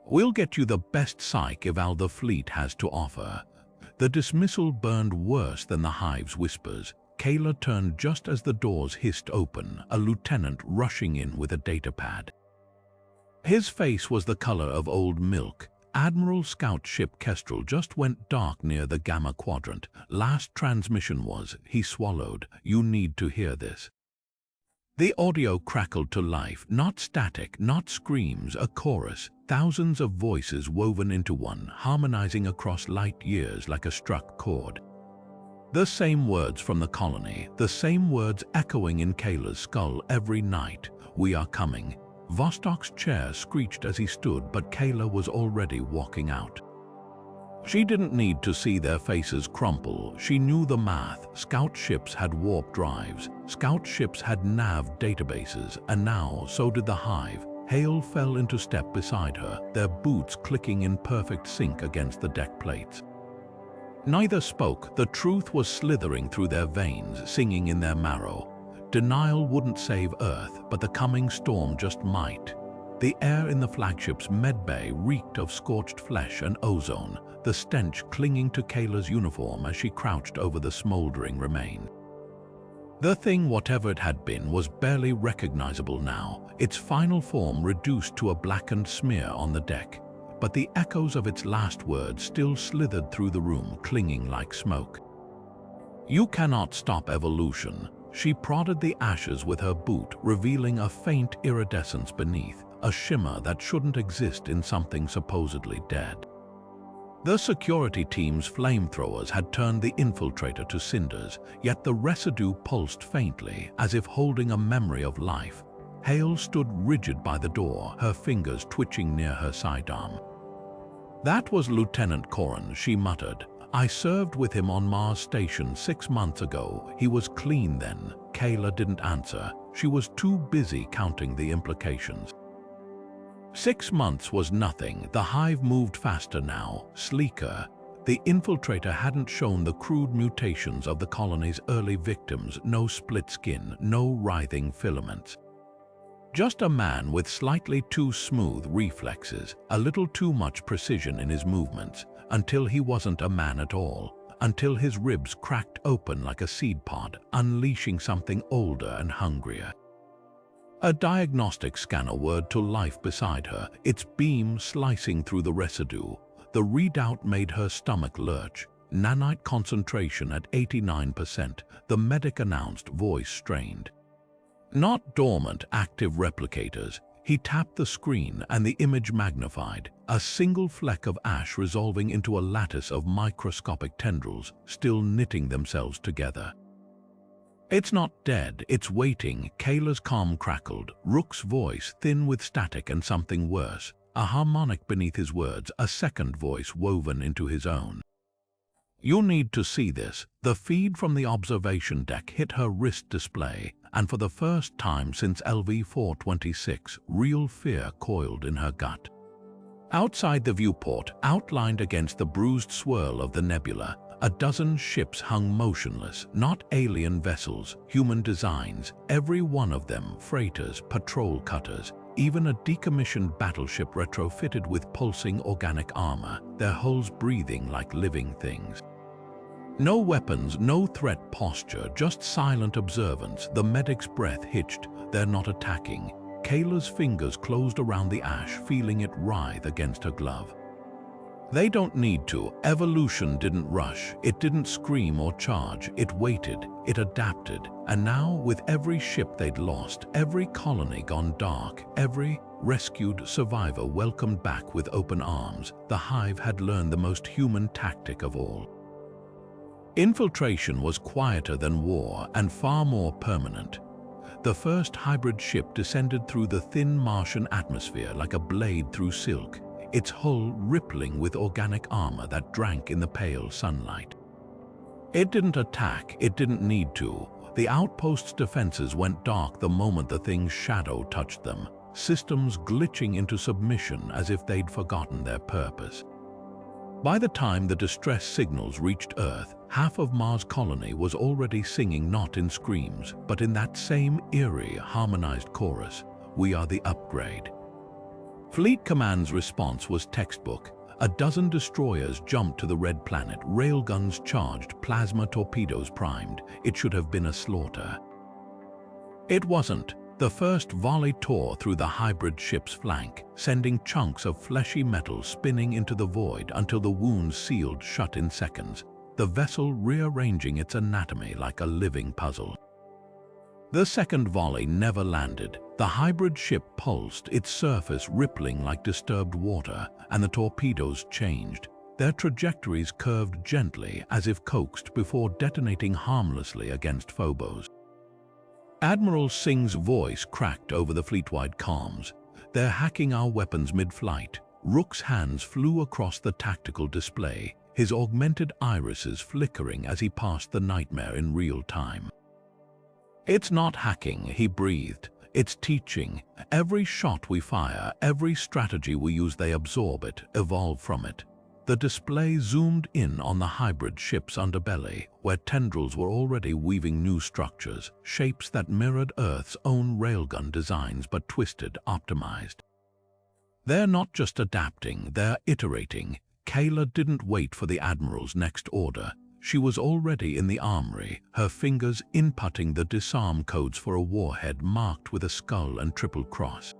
We'll get you the best psych eval the fleet has to offer. The dismissal burned worse than the Hive's whispers. Kaela turned just as the doors hissed open, a lieutenant rushing in with a datapad. His face was the color of old milk. Admiral Scout Ship Kestrel just went dark near the Gamma Quadrant. Last transmission was, he swallowed, you need to hear this. The audio crackled to life, not static, not screams, a chorus, thousands of voices woven into one, harmonizing across light years like a struck chord. The same words from the colony, the same words echoing in Kaela's skull every night. We are coming. Vostok's chair screeched as he stood, but Kaela was already walking out. She didn't need to see their faces crumple. She knew the math. Scout ships had warp drives. Scout ships had nav databases, and now so did the Hive. Hale fell into step beside her, their boots clicking in perfect sync against the deck plates. Neither spoke. The truth was slithering through their veins, singing in their marrow. Denial wouldn't save Earth, but the coming storm just might. The air in the flagship's medbay reeked of scorched flesh and ozone, the stench clinging to Kaela's uniform as she crouched over the smoldering remain. The thing, whatever it had been, was barely recognizable now, its final form reduced to a blackened smear on the deck. But the echoes of its last words still slithered through the room, clinging like smoke. You cannot stop evolution. She prodded the ashes with her boot, revealing a faint iridescence beneath, a shimmer that shouldn't exist in something supposedly dead. The security team's flamethrowers had turned the infiltrator to cinders, yet the residue pulsed faintly, as if holding a memory of life. Hale stood rigid by the door, her fingers twitching near her sidearm. That was Lieutenant Corrin, she muttered. I served with him on Mars Station 6 months ago. He was clean then. Kaela didn't answer. She was too busy counting the implications. 6 months was nothing. The Hive moved faster now, sleeker. The infiltrator hadn't shown the crude mutations of the colony's early victims, no split skin, no writhing filaments. Just a man with slightly too smooth reflexes, a little too much precision in his movements, until he wasn't a man at all, until his ribs cracked open like a seed pod, unleashing something older and hungrier. A diagnostic scanner whirred to life beside her, its beam slicing through the residue. The readout made her stomach lurch. Nanite concentration at 89%, the medic announced, voice strained. Not dormant, active replicators. He tapped the screen and the image magnified, a single fleck of ash resolving into a lattice of microscopic tendrils, still knitting themselves together. It's not dead, it's waiting, Kaela's calm crackled, Rook's voice thin with static and something worse, a harmonic beneath his words, a second voice woven into his own. You need to see this. The feed from the observation deck hit her wrist display, and for the first time since LV-426, real fear coiled in her gut. Outside the viewport, outlined against the bruised swirl of the nebula, a dozen ships hung motionless, not alien vessels, human designs, every one of them freighters, patrol cutters, even a decommissioned battleship retrofitted with pulsing organic armor, their hulls breathing like living things. No weapons, no threat posture, just silent observance. The medic's breath hitched. They're not attacking. Kaela's fingers closed around the ash, feeling it writhe against her glove. They don't need to. Evolution didn't rush. It didn't scream or charge. It waited. It adapted. And now, with every ship they'd lost, every colony gone dark, every rescued survivor welcomed back with open arms, the Hive had learned the most human tactic of all. Infiltration was quieter than war and far more permanent. The first hybrid ship descended through the thin Martian atmosphere like a blade through silk, its hull rippling with organic armor that drank in the pale sunlight. It didn't attack, it didn't need to. The outpost's defenses went dark the moment the thing's shadow touched them, systems glitching into submission as if they'd forgotten their purpose. By the time the distress signals reached Earth, half of Mars' colony was already singing not in screams, but in that same eerie, harmonized chorus, "We are the upgrade." Fleet Command's response was textbook. A dozen destroyers jumped to the red planet, railguns charged, plasma torpedoes primed. It should have been a slaughter. It wasn't. The first volley tore through the hybrid ship's flank, sending chunks of fleshy metal spinning into the void until the wounds sealed shut in seconds, the vessel rearranging its anatomy like a living puzzle. The second volley never landed. The hybrid ship pulsed, its surface rippling like disturbed water, and the torpedoes changed. Their trajectories curved gently as if coaxed before detonating harmlessly against Phobos. Admiral Singh's voice cracked over the fleet-wide comms. "They're hacking our weapons mid-flight." Rook's hands flew across the tactical display, his augmented irises flickering as he passed the nightmare in real time. "It's not hacking," he breathed. "It's teaching. Every shot we fire, every strategy we use, they absorb it, evolve from it." The display zoomed in on the hybrid ship's underbelly, where tendrils were already weaving new structures, shapes that mirrored Earth's own railgun designs but twisted, optimized. They're not just adapting, they're iterating. Kaela didn't wait for the Admiral's next order. She was already in the armory, her fingers inputting the disarm codes for a warhead marked with a skull and triple cross.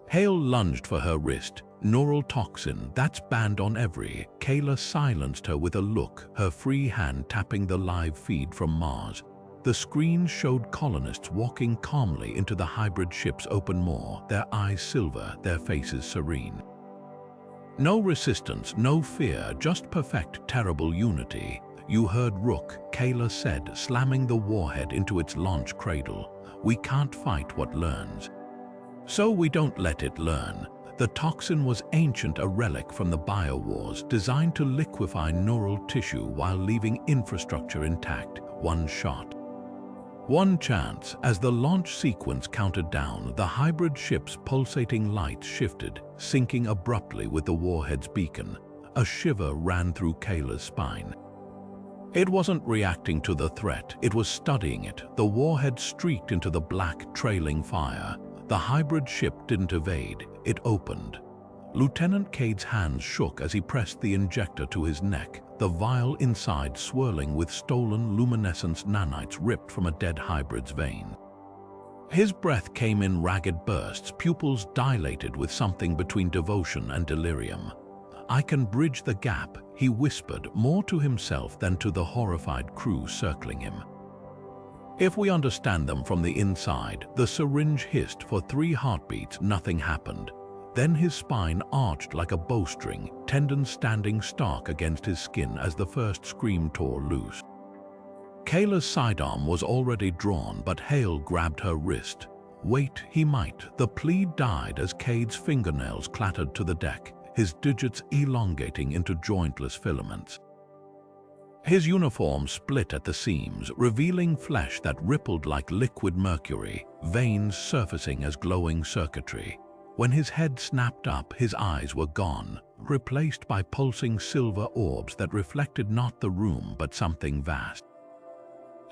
Hale lunged for her wrist. "Neural toxin, that's banned on every." Kaela silenced her with a look, her free hand tapping the live feed from Mars. The screen showed colonists walking calmly into the hybrid ship's open maw, their eyes silver, their faces serene. No resistance, no fear, just perfect, terrible unity. "You heard Rook," Kaela said, slamming the warhead into its launch cradle. "We can't fight what learns. So we don't let it learn." The toxin was ancient, a relic from the biowars, designed to liquefy neural tissue while leaving infrastructure intact. One shot. One chance. As the launch sequence counted down, the hybrid ship's pulsating lights shifted, syncing abruptly with the warhead's beacon. A shiver ran through Kaela's spine. It wasn't reacting to the threat, it was studying it. The warhead streaked into the black, trailing fire. The hybrid ship didn't evade, it opened. Lieutenant Cade's hands shook as he pressed the injector to his neck, the vial inside swirling with stolen luminescence nanites ripped from a dead hybrid's vein. His breath came in ragged bursts, pupils dilated with something between devotion and delirium. "I can bridge the gap," he whispered, more to himself than to the horrified crew circling him. "If we understand them from the inside." The syringe hissed for 3 heartbeats, nothing happened. Then his spine arched like a bowstring, tendons standing stark against his skin as the first scream tore loose. Kaela's sidearm was already drawn, but Hale grabbed her wrist. Wait, he might. The plea died as Cade's fingernails clattered to the deck, his digits elongating into jointless filaments. His uniform split at the seams, revealing flesh that rippled like liquid mercury, veins surfacing as glowing circuitry. When his head snapped up, his eyes were gone, replaced by pulsing silver orbs that reflected not the room but something vast.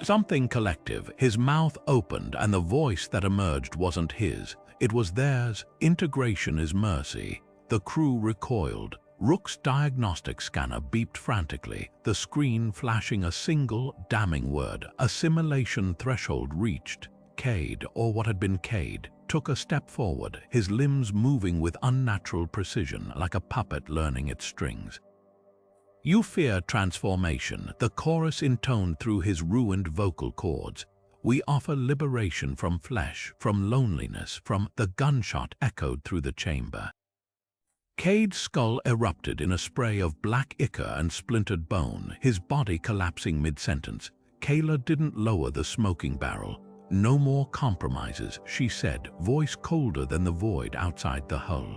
Something collective. His mouth opened and the voice that emerged wasn't his. It was theirs. "Integration is mercy." The crew recoiled. Rook's diagnostic scanner beeped frantically, the screen flashing a single, damning word. Assimilation threshold reached. Cade, or what had been Cade, took a step forward, his limbs moving with unnatural precision, like a puppet learning its strings. "You fear transformation," the chorus intoned through his ruined vocal cords. "We offer liberation from flesh, from loneliness, from..." The gunshot echoed through the chamber. Cade's skull erupted in a spray of black ichor and splintered bone, his body collapsing mid-sentence. Kaela didn't lower the smoking barrel. "No more compromises," she said, voice colder than the void outside the hull.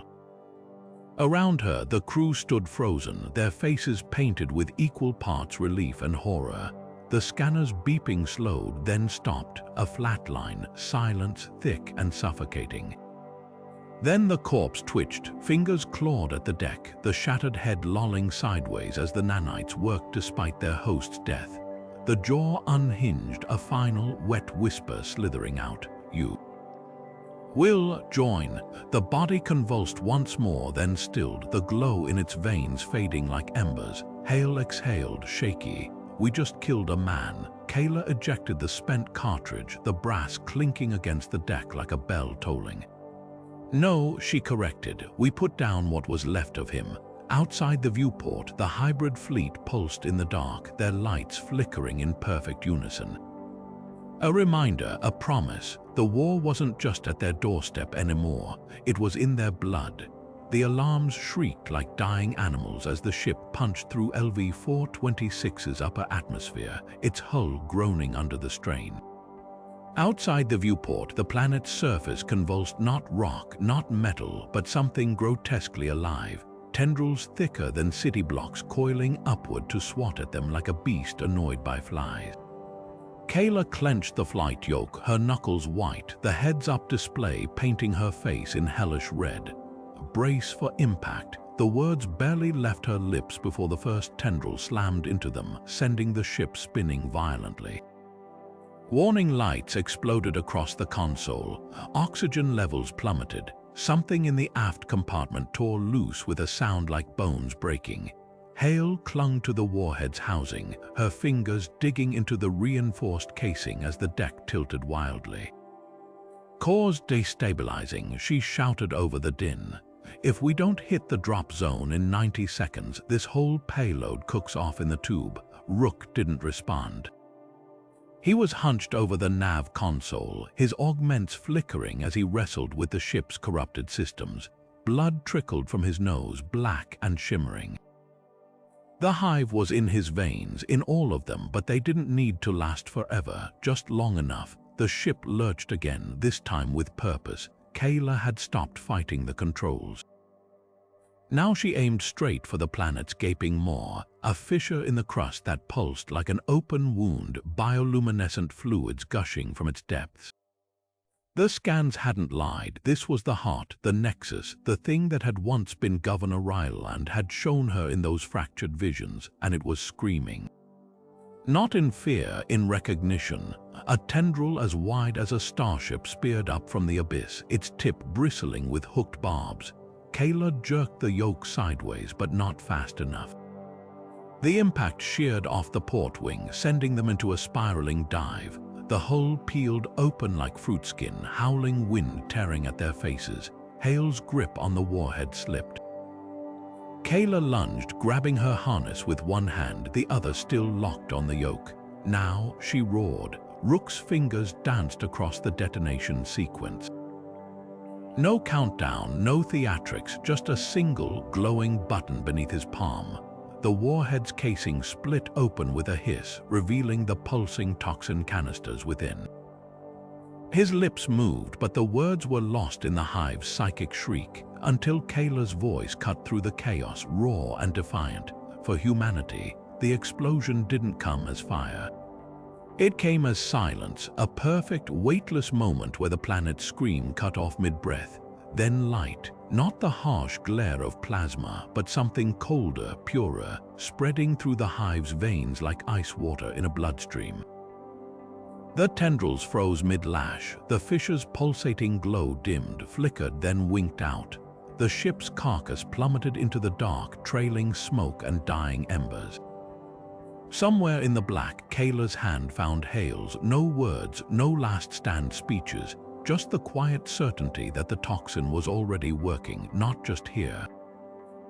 Around her, the crew stood frozen, their faces painted with equal parts relief and horror. The scanner's beeping slowed, then stopped, a flat line, silence thick and suffocating. Then the corpse twitched, fingers clawed at the deck, the shattered head lolling sideways as the nanites worked despite their host's death. The jaw unhinged, a final, wet whisper slithering out. "You will join." The body convulsed once more, then stilled, the glow in its veins fading like embers. Hale exhaled, shaky. "We just killed a man." Kaela ejected the spent cartridge, the brass clinking against the deck like a bell tolling. "No," she corrected. "We put down what was left of him." Outside the viewport, the hybrid fleet pulsed in the dark, their lights flickering in perfect unison. A reminder, a promise. The war wasn't just at their doorstep anymore. It was in their blood. The alarms shrieked like dying animals as the ship punched through LV-426's upper atmosphere, its hull groaning under the strain. Outside the viewport, the planet's surface convulsed, not rock, not metal, but something grotesquely alive. Tendrils thicker than city blocks coiling upward to swat at them like a beast annoyed by flies. Kaela clenched the flight yoke, her knuckles white, the heads-up display painting her face in hellish red. "Brace for impact." The words barely left her lips before the first tendril slammed into them, sending the ship spinning violently. Warning lights exploded across the console. Oxygen levels plummeted. Something in the aft compartment tore loose with a sound like bones breaking. Hale clung to the warhead's housing, her fingers digging into the reinforced casing as the deck tilted wildly. "Core's destabilizing," she shouted over the din. "If we don't hit the drop zone in 90 seconds, this whole payload cooks off in the tube." Rook didn't respond. He was hunched over the nav console, his augments flickering as he wrestled with the ship's corrupted systems. Blood trickled from his nose, black and shimmering. The Hive was in his veins, in all of them, but they didn't need to last forever, just long enough. The ship lurched again, this time with purpose. Kaela had stopped fighting the controls. Now she aimed straight for the planet's gaping maw, a fissure in the crust that pulsed like an open wound, bioluminescent fluids gushing from its depths. The scans hadn't lied. This was the heart, the nexus, the thing that had once been Governor AliveAnd had shown her in those fractured visions, and it was screaming. Not in fear, in recognition. A tendril as wide as a starship speared up from the abyss, its tip bristling with hooked barbs. Kaela jerked the yoke sideways, but not fast enough. The impact sheared off the port wing, sending them into a spiraling dive. The hull peeled open like fruit skin, howling wind tearing at their faces. Hale's grip on the warhead slipped. Kaela lunged, grabbing her harness with one hand, the other still locked on the yoke. Now, she roared. Rook's fingers danced across the detonation sequence. No countdown, no theatrics, just a single, glowing button beneath his palm. The warhead's casing split open with a hiss, revealing the pulsing toxin canisters within. His lips moved, but the words were lost in the Hive's psychic shriek, until Kaela's voice cut through the chaos, raw and defiant. For humanity, the explosion didn't come as fire. It came as silence, a perfect, weightless moment where the planet's scream cut off mid-breath. Then light, not the harsh glare of plasma, but something colder, purer, spreading through the Hive's veins like ice water in a bloodstream. The tendrils froze mid-lash, the fissure's pulsating glow dimmed, flickered, then winked out. The ship's carcass plummeted into the dark, trailing smoke and dying embers. Somewhere in the black, Kaela's hand found Hale's. No words, no last-stand speeches, just the quiet certainty that the toxin was already working, not just here.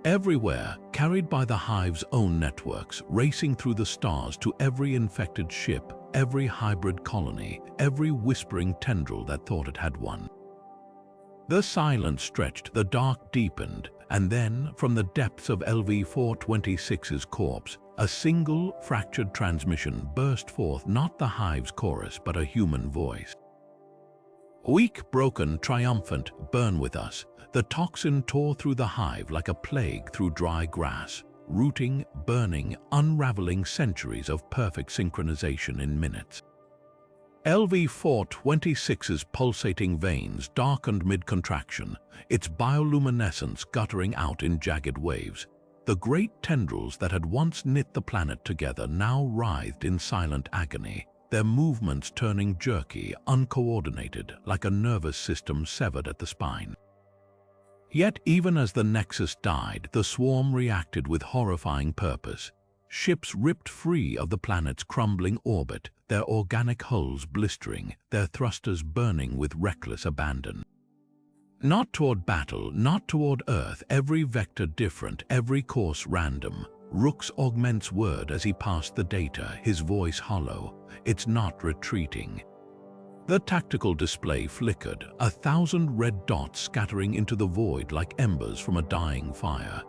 Everywhere, carried by the Hive's own networks, racing through the stars to every infected ship, every hybrid colony, every whispering tendril that thought it had won. The silence stretched, the dark deepened, and then, from the depths of LV-426's corpse, a single, fractured transmission burst forth, not the Hive's chorus, but a human voice. Weak, broken, triumphant, burn with us. The toxin tore through the Hive like a plague through dry grass, rooting, burning, unraveling centuries of perfect synchronization in minutes. LV-426's pulsating veins darkened mid-contraction, its bioluminescence guttering out in jagged waves. The great tendrils that had once knit the planet together now writhed in silent agony, their movements turning jerky, uncoordinated, like a nervous system severed at the spine. Yet even as the Nexus died, the swarm reacted with horrifying purpose. Ships ripped free of the planet's crumbling orbit, their organic hulls blistering, their thrusters burning with reckless abandon. Not toward battle, not toward Earth, every vector different, every course random. Rook's augments word as he passed the data, his voice hollow. It's not retreating. The tactical display flickered, 1,000 red dots scattering into the void like embers from a dying fire.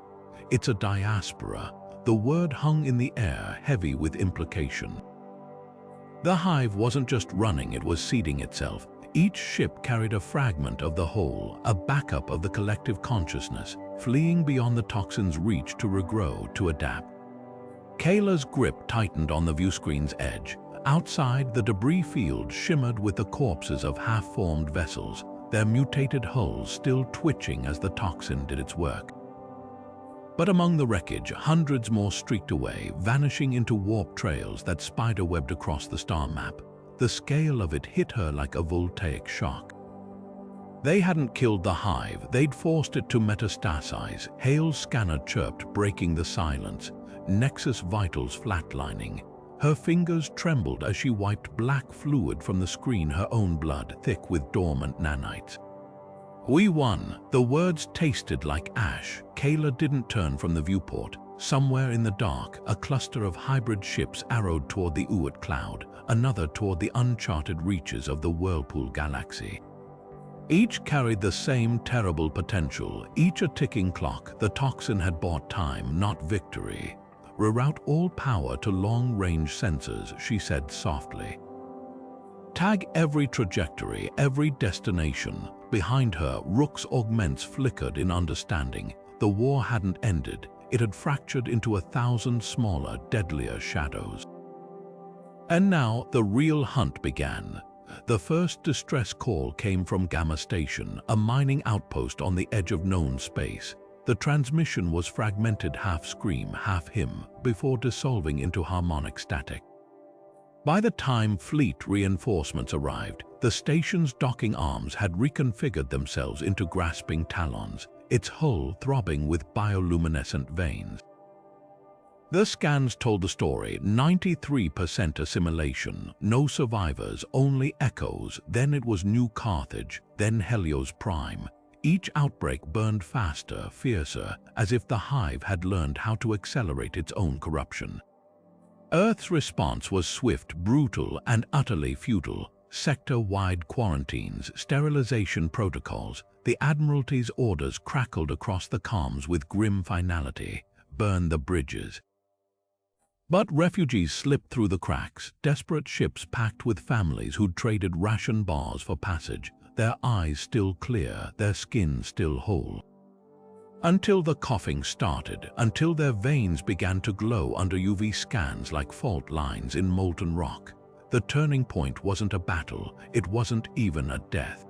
It's a diaspora. The word hung in the air, heavy with implication. The Hive wasn't just running, it was seeding itself. Each ship carried a fragment of the whole, a backup of the collective consciousness, fleeing beyond the toxin's reach to regrow, to adapt. Kaela's grip tightened on the viewscreen's edge. Outside, the debris field shimmered with the corpses of half-formed vessels, their mutated hulls still twitching as the toxin did its work. But among the wreckage, hundreds more streaked away, vanishing into warp trails that spiderwebbed across the star map. The scale of it hit her like a voltaic shock. They hadn't killed the Hive, they'd forced it to metastasize. Hale's scanner chirped, breaking the silence, Nexus vitals flatlining. Her fingers trembled as she wiped black fluid from the screen, her own blood thick with dormant nanites. We won. The words tasted like ash. Kaela didn't turn from the viewport. Somewhere in the dark, a cluster of hybrid ships arrowed toward the Uat cloud, another toward the uncharted reaches of the Whirlpool galaxy. Each carried the same terrible potential, each a ticking clock. The toxin had bought time, not victory. Reroute all power to long-range sensors, she said softly. Tag every trajectory, every destination. Behind her, Rook's augments flickered in understanding. The war hadn't ended. It had fractured into 1,000 smaller, deadlier shadows. And now the real hunt began. The first distress call came from Gamma Station, a mining outpost on the edge of known space. The transmission was fragmented, half scream, half hymn, before dissolving into harmonic static. By the time fleet reinforcements arrived, the station's docking arms had reconfigured themselves into grasping talons, its hull throbbing with bioluminescent veins. The scans told the story: 93% assimilation, no survivors, only echoes. Then it was New Carthage, then Helios Prime. Each outbreak burned faster, fiercer, as if the Hive had learned how to accelerate its own corruption. Earth's response was swift, brutal, and utterly futile. Sector-wide quarantines, sterilization protocols. The Admiralty's orders crackled across the comms with grim finality. Burn the bridges. But refugees slipped through the cracks, desperate ships packed with families who'd traded ration bars for passage, their eyes still clear, their skin still whole. Until the coughing started, until their veins began to glow under UV scans like fault lines in molten rock. The turning point wasn't a battle, it wasn't even a death.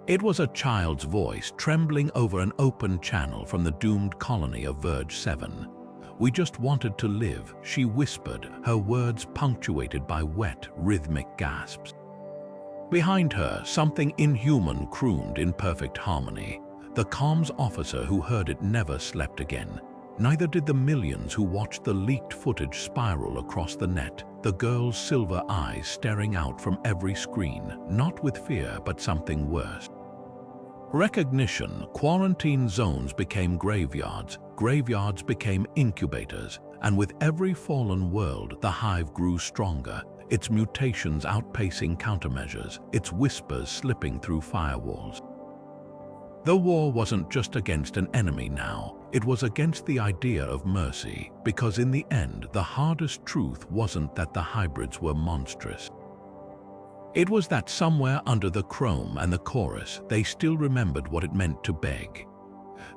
It was a child's voice trembling over an open channel from the doomed colony of Verge 7. "We just wanted to live," she whispered, her words punctuated by wet, rhythmic gasps. Behind her, something inhuman crooned in perfect harmony. The comms officer who heard it never slept again. Neither did the millions who watched the leaked footage spiral across the net, the girl's silver eyes staring out from every screen, not with fear but something worse. Recognition. Quarantine zones became graveyards, graveyards became incubators, and with every fallen world, the Hive grew stronger, its mutations outpacing countermeasures, its whispers slipping through firewalls. The war wasn't just against an enemy now, it was against the idea of mercy, because in the end, the hardest truth wasn't that the hybrids were monstrous. It was that somewhere under the chrome and the chorus, they still remembered what it meant to beg.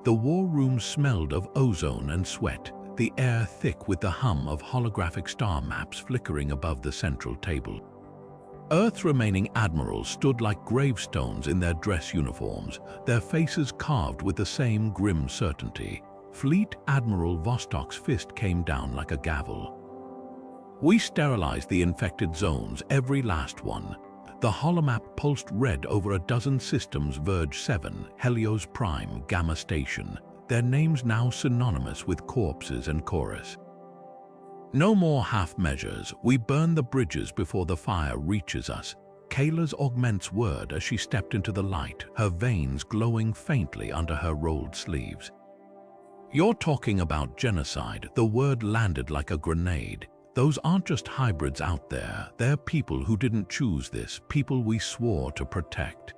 The war room smelled of ozone and sweat, the air thick with the hum of holographic star maps flickering above the central table. Earth's remaining admirals stood like gravestones in their dress uniforms, their faces carved with the same grim certainty. Fleet Admiral Vostok's fist came down like a gavel. We sterilized the infected zones, every last one. The holomap pulsed red over a dozen systems: Verge 7, Helios Prime, Gamma Station, their names now synonymous with corpses and chorus. No more half measures. We burn the bridges before the fire reaches us. Kaela's augments word as she stepped into the light, her veins glowing faintly under her rolled sleeves. You're talking about genocide. The word landed like a grenade. Those aren't just hybrids out there. They're people who didn't choose this, people we swore to protect.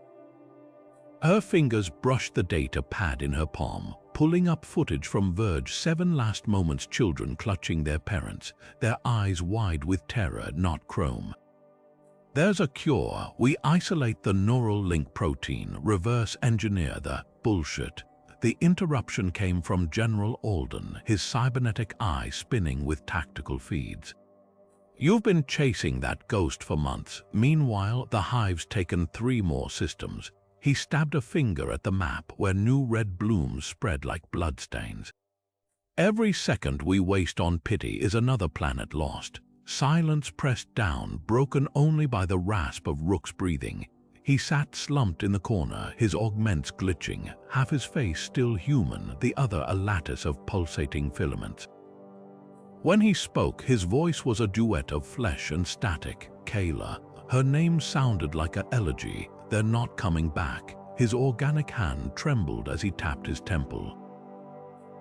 Her fingers brushed the data pad in her palm, pulling up footage from Verge 7. Last moments, children clutching their parents, their eyes wide with terror, not chrome. There's a cure. We isolate the neural link protein, reverse engineer the bullshit. The interruption came from General Alden, his cybernetic eye spinning with tactical feeds. You've been chasing that ghost for months. Meanwhile, the Hive's taken 3 more systems. He stabbed a finger at the map where new red blooms spread like bloodstains. Every second we waste on pity is another planet lost. Silence pressed down, broken only by the rasp of Rook's breathing. He sat slumped in the corner, his augments glitching, half his face still human, the other a lattice of pulsating filaments. When he spoke, his voice was a duet of flesh and static. Kaela. Her name sounded like an elegy. They're not coming back. His organic hand trembled as he tapped his temple.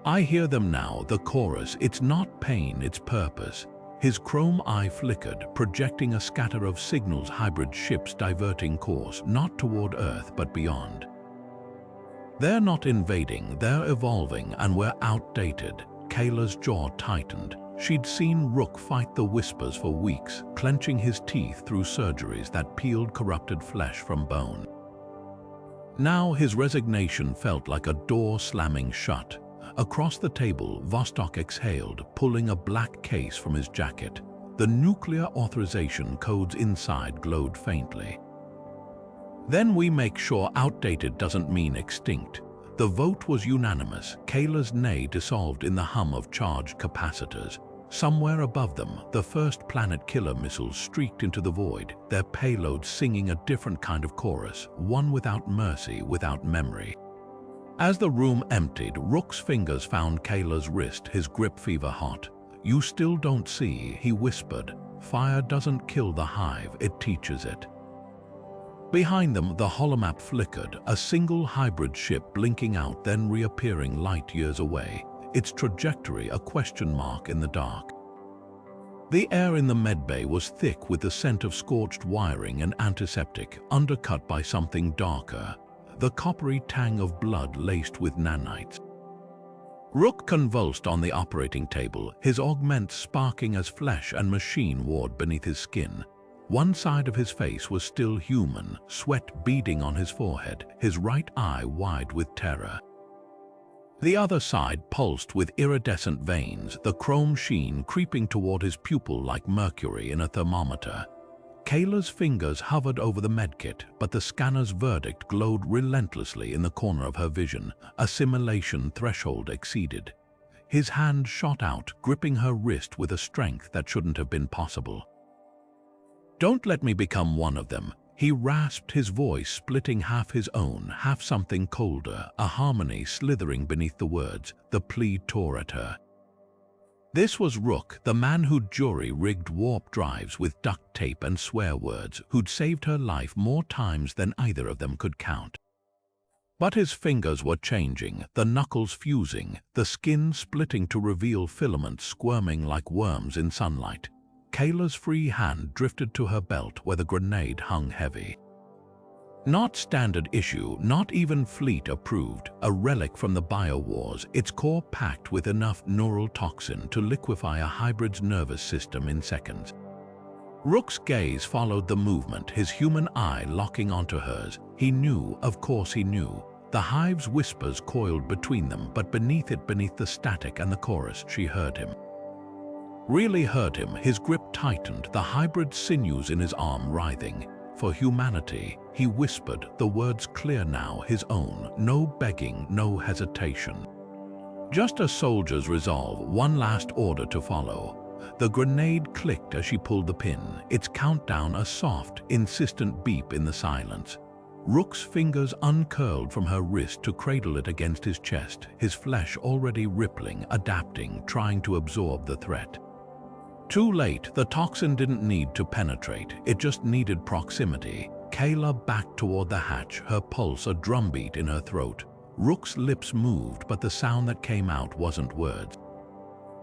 I hear them now, the chorus. It's not pain, it's purpose. His chrome eye flickered, projecting a scatter of signals: hybrid ships diverting course, not toward Earth but beyond. They're not invading, they're evolving, and we're outdated. Kaela's jaw tightened. She'd seen Rook fight the Whispers for weeks, clenching his teeth through surgeries that peeled corrupted flesh from bone. Now his resignation felt like a door slamming shut. Across the table, Vostok exhaled, pulling a black case from his jacket. The nuclear authorization codes inside glowed faintly. Then we make sure outdated doesn't mean extinct. The vote was unanimous. Kaela's nay dissolved in the hum of charged capacitors. Somewhere above them, the first planet killer missiles streaked into the void, their payload singing a different kind of chorus, one without mercy, without memory. As the room emptied, Rook's fingers found Kaela's wrist, his grip fever hot. You still don't see, he whispered. Fire doesn't kill the Hive, it teaches it. Behind them, the holomap flickered, a single hybrid ship blinking out, then reappearing light years away, its trajectory a question mark in the dark. The air in the medbay was thick with the scent of scorched wiring and antiseptic, undercut by something darker. The coppery tang of blood laced with nanites. Rook convulsed on the operating table, his augments sparking as flesh and machine warred beneath his skin. One side of his face was still human, sweat beading on his forehead, his right eye wide with terror. The other side pulsed with iridescent veins, the chrome sheen creeping toward his pupil like mercury in a thermometer. Kaela's fingers hovered over the medkit, but the scanner's verdict glowed relentlessly in the corner of her vision. Assimilation threshold exceeded. His hand shot out, gripping her wrist with a strength that shouldn't have been possible. Don't let me become one of them, he rasped, his voice splitting half his own, half something colder, a harmony slithering beneath the words. The plea tore at her. This was Rook, the man who'd jury-rigged warp drives with duct tape and swear words, who'd saved her life more times than either of them could count. But his fingers were changing, the knuckles fusing, the skin splitting to reveal filaments squirming like worms in sunlight. Kaela's free hand drifted to her belt where the grenade hung heavy. Not standard issue, not even fleet approved, a relic from the bio-wars, its core packed with enough neural toxin to liquefy a hybrid's nervous system in seconds. Rook's gaze followed the movement, his human eye locking onto hers. He knew, of course he knew. The Hive's whispers coiled between them, but beneath the static and the chorus, she heard him. really hurt him. His grip tightened, the hybrid sinews in his arm writhing. For humanity, he whispered, the words clear now, his own. No begging, no hesitation. Just a soldier's resolve, one last order to follow. The grenade clicked as she pulled the pin, its countdown a soft, insistent beep in the silence. Rook's fingers uncurled from her wrist to cradle it against his chest, his flesh already rippling, adapting, trying to absorb the threat. Too late, the toxin didn't need to penetrate, it just needed proximity. Kaela backed toward the hatch, her pulse a drumbeat in her throat. Rook's lips moved, but the sound that came out wasn't words.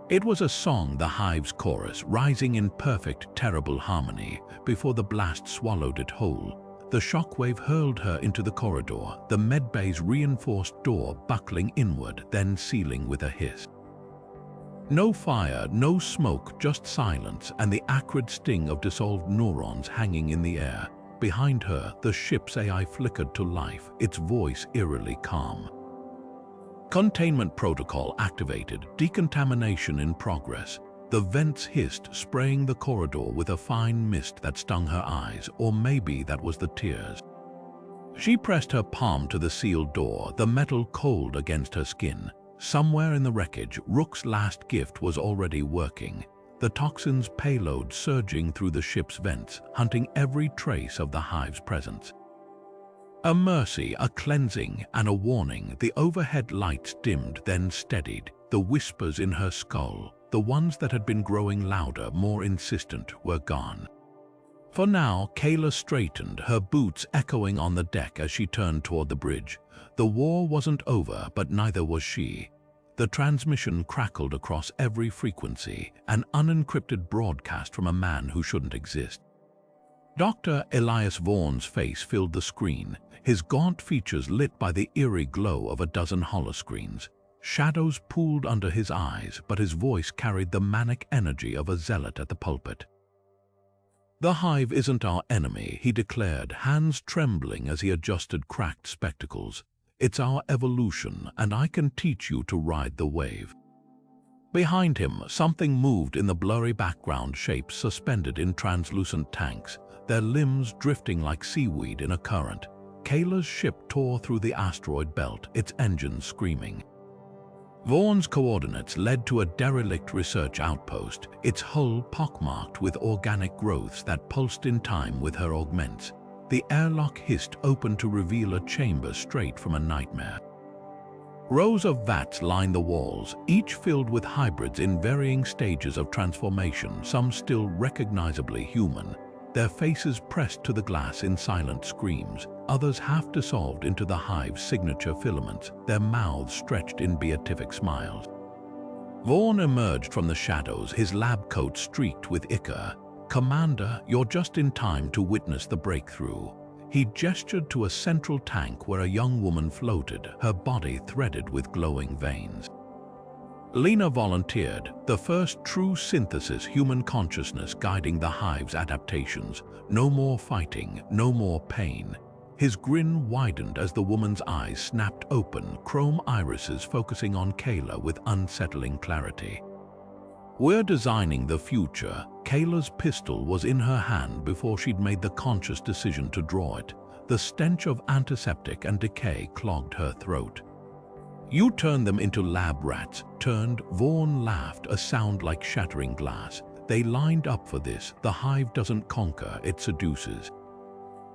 It was a song, the Hive's chorus, rising in perfect, terrible harmony, before the blast swallowed it whole. The shockwave hurled her into the corridor, the medbay's reinforced door buckling inward, then sealing with a hiss. No fire, no smoke, just silence and the acrid sting of dissolved neurons hanging in the air. Behind her, the ship's AI flickered to life, its voice eerily calm. Containment protocol activated, decontamination in progress. The vents hissed, spraying the corridor with a fine mist that stung her eyes, or maybe that was the tears. She pressed her palm to the sealed door, the metal cold against her skin. Somewhere in the wreckage, Rook's last gift was already working. The toxin's payload surging through the ship's vents, hunting every trace of the Hive's presence. A mercy, a cleansing, and a warning. The overhead lights dimmed, then steadied. The whispers in her skull, the ones that had been growing louder, more insistent, were gone. For now, Kaela straightened, her boots echoing on the deck as she turned toward the bridge. The war wasn't over, but neither was she. The transmission crackled across every frequency, an unencrypted broadcast from a man who shouldn't exist. Dr. Elias Vaughan's face filled the screen, his gaunt features lit by the eerie glow of a dozen holoscreens. Shadows pooled under his eyes, but his voice carried the manic energy of a zealot at the pulpit. "The Hive isn't our enemy," he declared, hands trembling as he adjusted cracked spectacles. "It's our evolution, and I can teach you to ride the wave." Behind him, something moved in the blurry background, shapes suspended in translucent tanks, their limbs drifting like seaweed in a current. Kaela's ship tore through the asteroid belt, its engines screaming. Vaughan's coordinates led to a derelict research outpost, its hull pockmarked with organic growths that pulsed in time with her augments. The airlock hissed open to reveal a chamber straight from a nightmare. Rows of vats lined the walls, each filled with hybrids in varying stages of transformation, some still recognizably human. Their faces pressed to the glass in silent screams, others half dissolved into the Hive's signature filaments, their mouths stretched in beatific smiles. Vaughan emerged from the shadows, his lab coat streaked with ichor. "Commander, you're just in time to witness the breakthrough." He gestured to a central tank where a young woman floated, her body threaded with glowing veins. Lena volunteered, the first true synthesis human consciousness guiding the Hive's adaptations. No more fighting, no more pain. His grin widened as the woman's eyes snapped open, chrome irises focusing on Kaela with unsettling clarity. "We're designing the future." Kaela's pistol was in her hand before she'd made the conscious decision to draw it. The stench of antiseptic and decay clogged her throat. "You turn them into lab rats." Turned, Vaughan laughed, a sound like shattering glass. "They lined up for this. The Hive doesn't conquer, it seduces."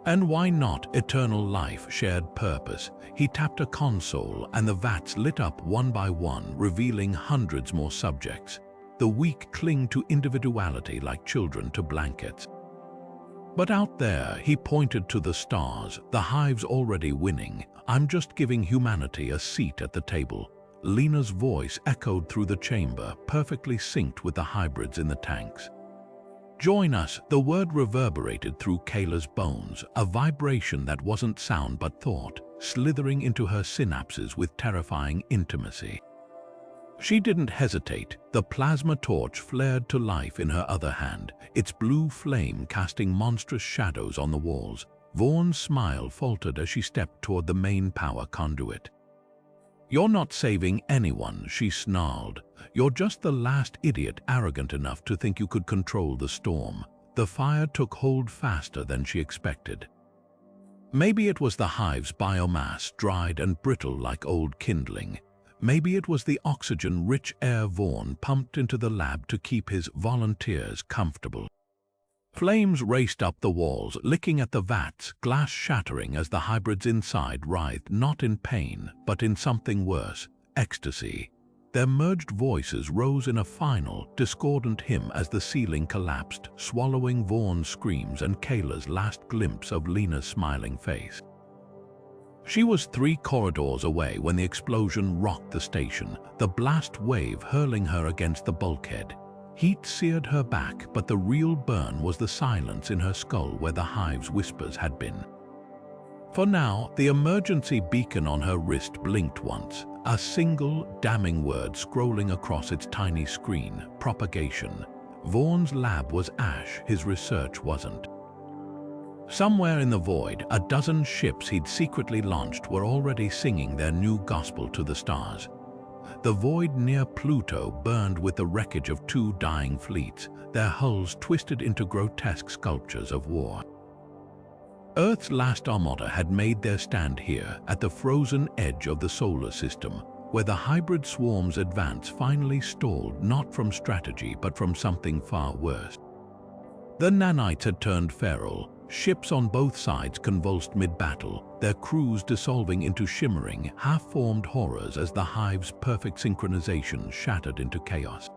"And why not? Eternal life, shared purpose." He tapped a console and the vats lit up one by one, revealing hundreds more subjects. The weak cling to individuality like children to blankets. "But out there," he pointed to the stars, "the Hive's already winning. I'm just giving humanity a seat at the table." Lena's voice echoed through the chamber, perfectly synced with the hybrids in the tanks. "Join us." The word reverberated through Kaela's bones, a vibration that wasn't sound but thought, slithering into her synapses with terrifying intimacy. She didn't hesitate. The plasma torch flared to life in her other hand, its blue flame casting monstrous shadows on the walls. Vaughan's smile faltered as she stepped toward the main power conduit. "You're not saving anyone," she snarled. "You're just the last idiot arrogant enough to think you could control the storm." The fire took hold faster than she expected. Maybe it was the hive's biomass, dried and brittle like old kindling. Maybe it was the oxygen-rich air Vaughn pumped into the lab to keep his volunteers comfortable. Flames raced up the walls, licking at the vats, glass shattering as the hybrids inside writhed not in pain, but in something worse, ecstasy. Their merged voices rose in a final, discordant hymn as the ceiling collapsed, swallowing Vaughn's screams and Kaela's last glimpse of Lena's smiling face. She was 3 corridors away when the explosion rocked the station, the blast wave hurling her against the bulkhead. Heat seared her back, but the real burn was the silence in her skull where the hive's whispers had been. For now, the emergency beacon on her wrist blinked once, a single, damning word scrolling across its tiny screen: propagation. Vaughn's lab was ash, his research wasn't. Somewhere in the void, a dozen ships he'd secretly launched were already singing their new gospel to the stars. The void near Pluto burned with the wreckage of 2 dying fleets, their hulls twisted into grotesque sculptures of war. Earth's last armada had made their stand here, at the frozen edge of the solar system, where the hybrid swarm's advance finally stalled not from strategy but from something far worse. The nanites had turned feral. Ships on both sides convulsed mid-battle, their crews dissolving into shimmering, half-formed horrors as the hive's perfect synchronization shattered into chaos.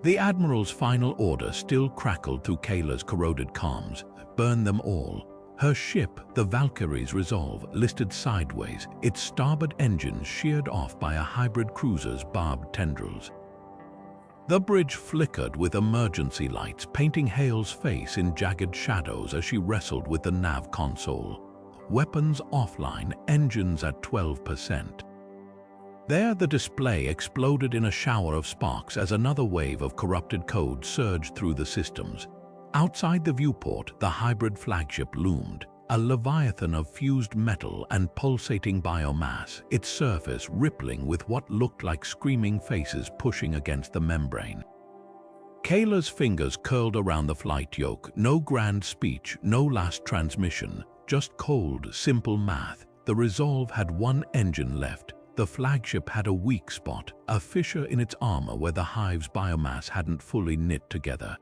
The Admiral's final order still crackled through Kaela's corroded comms: burn them all. Her ship, the Valkyrie's Resolve, listed sideways, its starboard engines sheared off by a hybrid cruiser's barbed tendrils. The bridge flickered with emergency lights, painting Hale's face in jagged shadows as she wrestled with the nav console. Weapons offline, engines at 12%. There, the display exploded in a shower of sparks as another wave of corrupted code surged through the systems. Outside the viewport, the hybrid flagship loomed, a leviathan of fused metal and pulsating biomass, its surface rippling with what looked like screaming faces pushing against the membrane. Kaela's fingers curled around the flight yoke, no grand speech, no last transmission, just cold, simple math. The Resolve had 1 engine left. The flagship had a weak spot, a fissure in its armor where the hive's biomass hadn't fully knit together.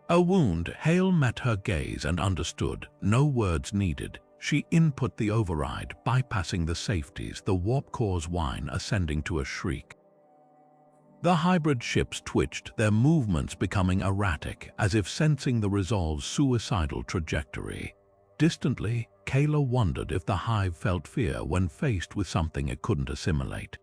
A wound. Hale met her gaze and understood, no words needed. She input the override, bypassing the safeties, the warp core's whine ascending to a shriek. The hybrid ships twitched, their movements becoming erratic, as if sensing the Resolve's suicidal trajectory. Distantly, Kaela wondered if the hive felt fear when faced with something it couldn't assimilate.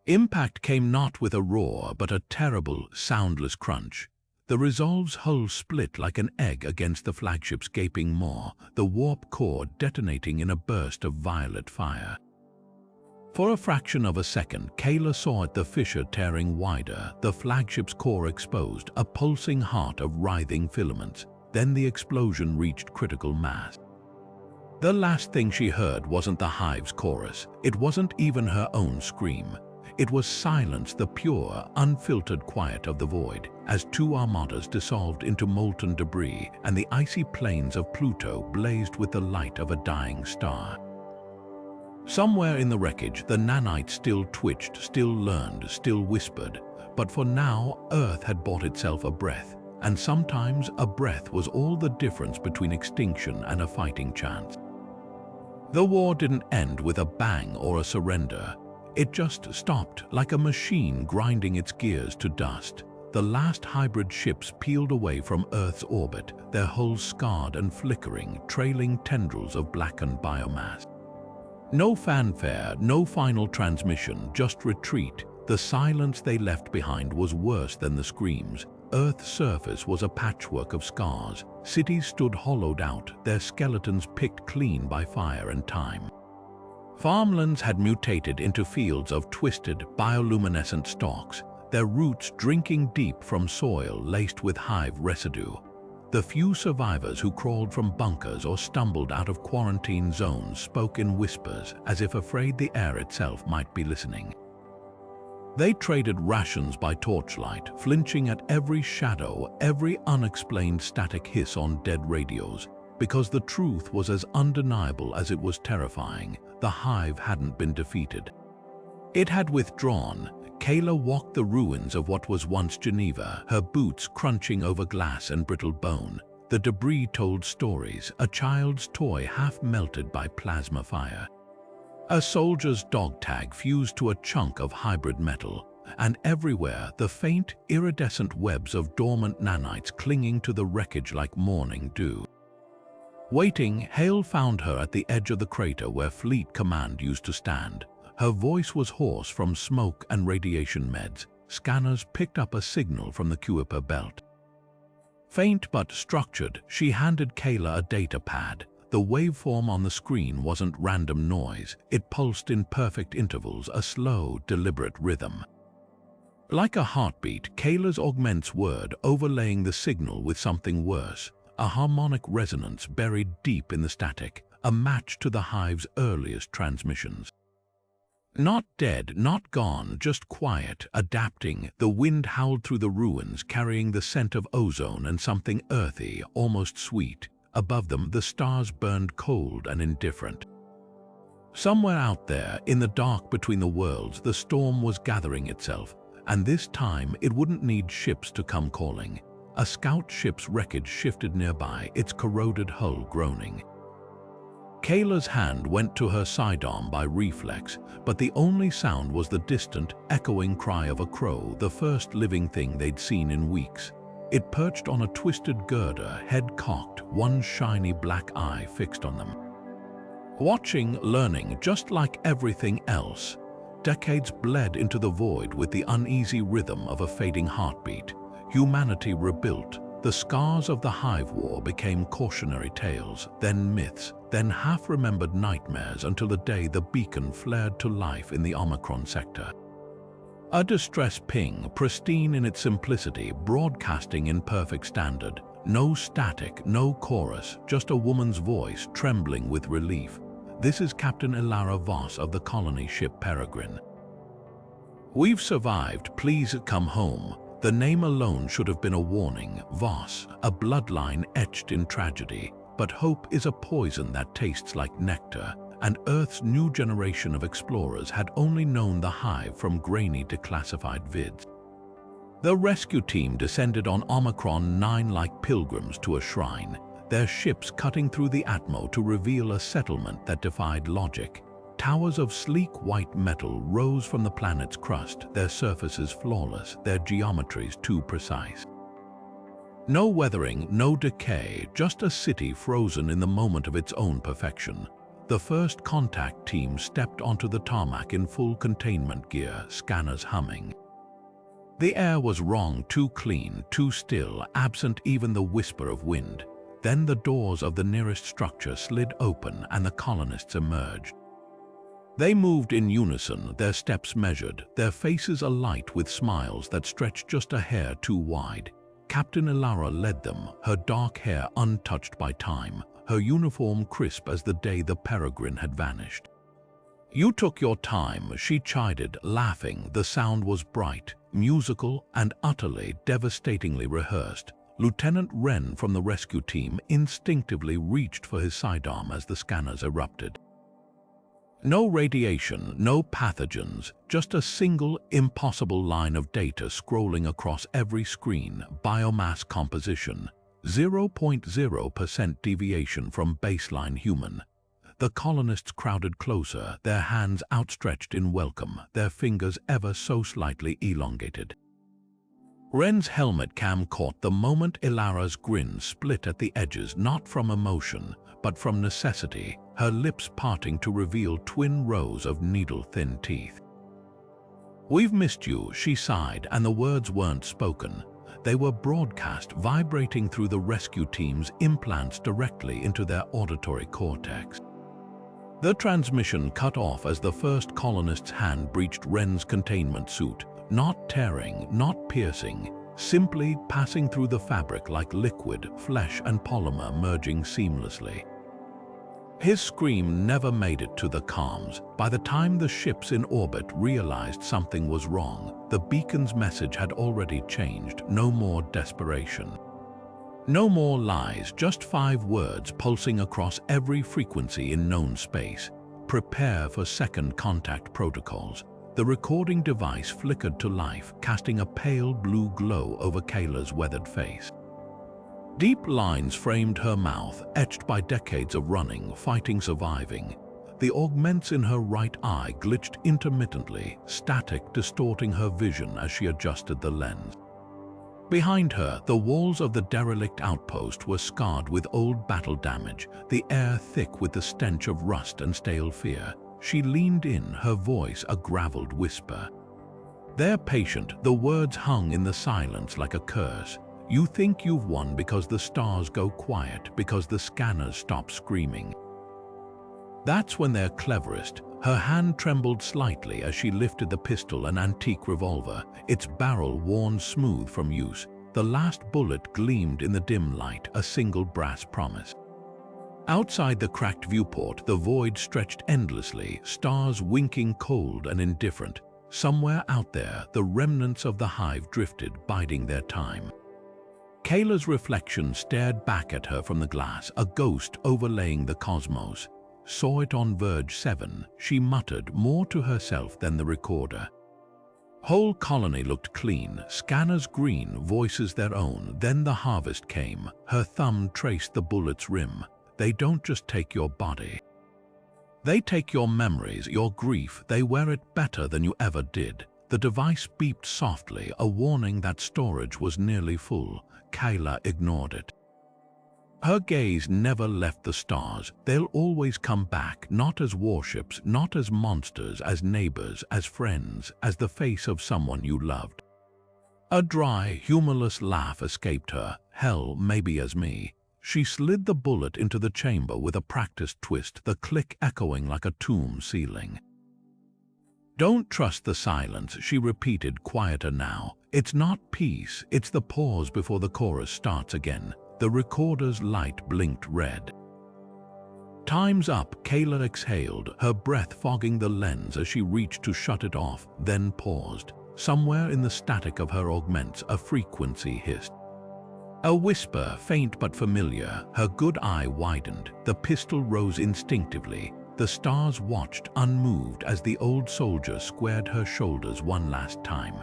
Impact came not with a roar, but a terrible, soundless crunch. The Resolve's hull split like an egg against the flagship's gaping maw, the warp core detonating in a burst of violet fire. For a fraction of a second, Kaela saw it, the fissure tearing wider, the flagship's core exposed, a pulsing heart of writhing filaments. Then the explosion reached critical mass. The last thing she heard wasn't the hive's chorus. It wasn't even her own scream. It was silence, the pure, unfiltered quiet of the void, as 2 armadas dissolved into molten debris and the icy plains of Pluto blazed with the light of a dying star. Somewhere in the wreckage, the nanites still twitched, still learned, still whispered. But for now, Earth had bought itself a breath, and sometimes a breath was all the difference between extinction and a fighting chance. The war didn't end with a bang or a surrender. It just stopped, like a machine grinding its gears to dust. The last hybrid ships peeled away from Earth's orbit, their hulls scarred and flickering, trailing tendrils of blackened biomass. No fanfare, no final transmission, just retreat. The silence they left behind was worse than the screams. Earth's surface was a patchwork of scars. Cities stood hollowed out, their skeletons picked clean by fire and time. Farmlands had mutated into fields of twisted, bioluminescent stalks, their roots drinking deep from soil laced with hive residue. The few survivors who crawled from bunkers or stumbled out of quarantine zones spoke in whispers, as if afraid the air itself might be listening. They traded rations by torchlight, flinching at every shadow, every unexplained static hiss on dead radios, because the truth was as undeniable as it was terrifying. The Hive hadn't been defeated. It had withdrawn. Kaela walked the ruins of what was once Geneva, her boots crunching over glass and brittle bone. The debris told stories, a child's toy half melted by plasma fire. A soldier's dog tag fused to a chunk of hybrid metal, and everywhere the faint, iridescent webs of dormant nanites clinging to the wreckage like morning dew. Waiting, Hale found her at the edge of the crater where Fleet Command used to stand. Her voice was hoarse from smoke and radiation meds. Scanners picked up a signal from the Kuiper belt. Faint but structured, she handed Kaela a data pad. The waveform on the screen wasn't random noise. It pulsed in perfect intervals, a slow, deliberate rhythm. Like a heartbeat, Kaela's augments word overlaying the signal with something worse, a harmonic resonance buried deep in the static, a match to the Hive's earliest transmissions. Not dead, not gone, just quiet, adapting. The wind howled through the ruins, carrying the scent of ozone and something earthy, almost sweet. Above them, the stars burned cold and indifferent. Somewhere out there, in the dark between the worlds, the storm was gathering itself, and this time it wouldn't need ships to come calling. A scout ship's wreckage shifted nearby, its corroded hull groaning. Kaela's hand went to her sidearm by reflex, but the only sound was the distant, echoing cry of a crow, the first living thing they'd seen in weeks. It perched on a twisted girder, head cocked, one shiny black eye fixed on them. Watching, learning, just like everything else. Decades bled into the void with the uneasy rhythm of a fading heartbeat. Humanity rebuilt. The scars of the Hive War became cautionary tales, then myths, then half-remembered nightmares until the day the beacon flared to life in the Omicron sector. A distress ping, pristine in its simplicity, broadcasting in perfect standard. No static, no chorus, just a woman's voice trembling with relief. This is Captain Kaela Voss of the colony ship Peregrine. "We've survived, please come home." The name alone should have been a warning. Voss, a bloodline etched in tragedy. But hope is a poison that tastes like nectar, and Earth's new generation of explorers had only known the Hive from grainy declassified vids. The rescue team descended on Omicron 9 like pilgrims to a shrine, their ships cutting through the atmo to reveal a settlement that defied logic. Towers of sleek white metal rose from the planet's crust, their surfaces flawless, their geometries too precise. No weathering, no decay, just a city frozen in the moment of its own perfection. The first contact team stepped onto the tarmac in full containment gear, scanners humming. The air was wrong, too clean, too still, absent even the whisper of wind. Then the doors of the nearest structure slid open and the colonists emerged. They moved in unison, their steps measured, their faces alight with smiles that stretched just a hair too wide. Captain Kaela led them, her dark hair untouched by time, her uniform crisp as the day the Peregrine had vanished. "You took your time," she chided, laughing. The sound was bright, musical, and utterly, devastatingly rehearsed. Lieutenant Wren from the rescue team instinctively reached for his sidearm as the scanners erupted. No radiation, no pathogens, just a single, impossible line of data scrolling across every screen. Biomass composition, 0.0% deviation from baseline human. The colonists crowded closer, their hands outstretched in welcome, their fingers ever so slightly elongated. Wren's helmet cam caught the moment Ilara's grin split at the edges, not from emotion, but from necessity, her lips parting to reveal twin rows of needle-thin teeth. "We've missed you," she sighed, and the words weren't spoken. They were broadcast, vibrating through the rescue team's implants directly into their auditory cortex. The transmission cut off as the first colonist's hand breached Wren's containment suit, not tearing, not piercing, simply passing through the fabric like liquid, flesh and polymer merging seamlessly. His scream never made it to the comms. By the time the ships in orbit realized something was wrong, the beacon's message had already changed. No more desperation. No more lies, just 5 words pulsing across every frequency in known space. Prepare for second contact protocols. The recording device flickered to life, casting a pale blue glow over Kaela's weathered face. Deep lines framed her mouth, etched by decades of running, fighting, surviving. The augments in her right eye glitched intermittently, static, distorting her vision as she adjusted the lens. Behind her, the walls of the derelict outpost were scarred with old battle damage, the air thick with the stench of rust and stale fear. She leaned in, her voice a graveled whisper. "They're patient," the words hung in the silence like a curse. "You think you've won because the stars go quiet, because the scanners stop screaming." That's when they're cleverest. Her hand trembled slightly as she lifted the pistol, an antique revolver, its barrel worn smooth from use. The last bullet gleamed in the dim light, a single brass promise. Outside the cracked viewport, the void stretched endlessly, stars winking cold and indifferent. Somewhere out there, the remnants of the Hive drifted, biding their time. Kaela's reflection stared back at her from the glass, a ghost overlaying the cosmos. "Saw it on Verge 7, she muttered, more to herself than the recorder. Whole colony looked clean, scanners green, voices their own. Then the harvest came. Her thumb traced the bullet's rim. They don't just take your body. They take your memories, your grief. They wear it better than you ever did. The device beeped softly, a warning that storage was nearly full. Kaela ignored it. Her gaze never left the stars. They'll always come back, not as warships, not as monsters, as neighbors, as friends, as the face of someone you loved. A dry, humorless laugh escaped her. "Hell, maybe as me." She slid the bullet into the chamber with a practiced twist, the click echoing like a tomb ceiling. "Don't trust the silence," she repeated, quieter now. "It's not peace, it's the pause before the chorus starts again." The recorder's light blinked red. "Time's up," Kaela exhaled, her breath fogging the lens as she reached to shut it off, then paused. Somewhere in the static of her augments, a frequency hissed. A whisper, faint but familiar. Her good eye widened. The pistol rose instinctively. The stars watched, unmoved, as the old soldier squared her shoulders one last time.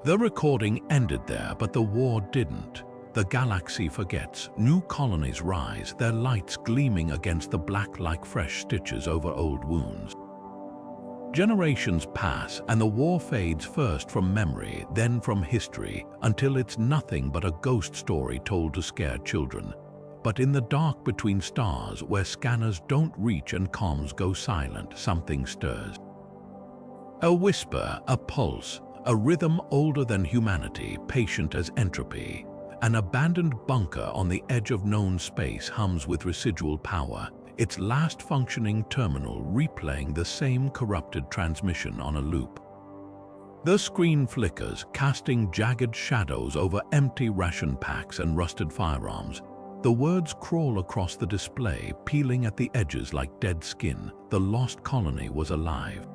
The recording ended there, but the war didn't. The galaxy forgets. New colonies rise, their lights gleaming against the black like fresh stitches over old wounds. Generations pass, and the war fades, first from memory, then from history, until it's nothing but a ghost story told to scare children. But in the dark between stars, where scanners don't reach and comms go silent, something stirs. A whisper, a pulse, a rhythm older than humanity, patient as entropy. An abandoned bunker on the edge of known space hums with residual power, its last functioning terminal replaying the same corrupted transmission on a loop. The screen flickers, casting jagged shadows over empty ration packs and rusted firearms. The words crawl across the display, peeling at the edges like dead skin. The lost colony was alive.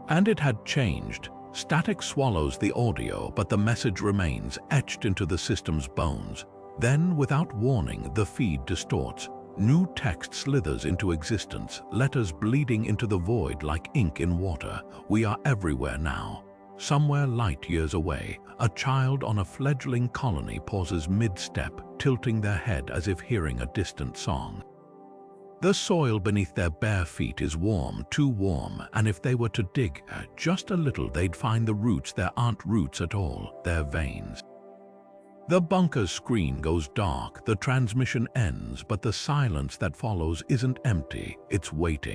And it had changed. Static swallows the audio, but the message remains, etched into the system's bones. Then, without warning, the feed distorts. New text slithers into existence, letters bleeding into the void like ink in water. "We are everywhere now." Somewhere light years away, a child on a fledgling colony pauses mid-step, tilting their head as if hearing a distant song. The soil beneath their bare feet is warm, too warm, and if they were to dig just a little, they'd find the roots there aren't roots at all, they're veins. The bunker's screen goes dark, the transmission ends, but the silence that follows isn't empty, it's waiting.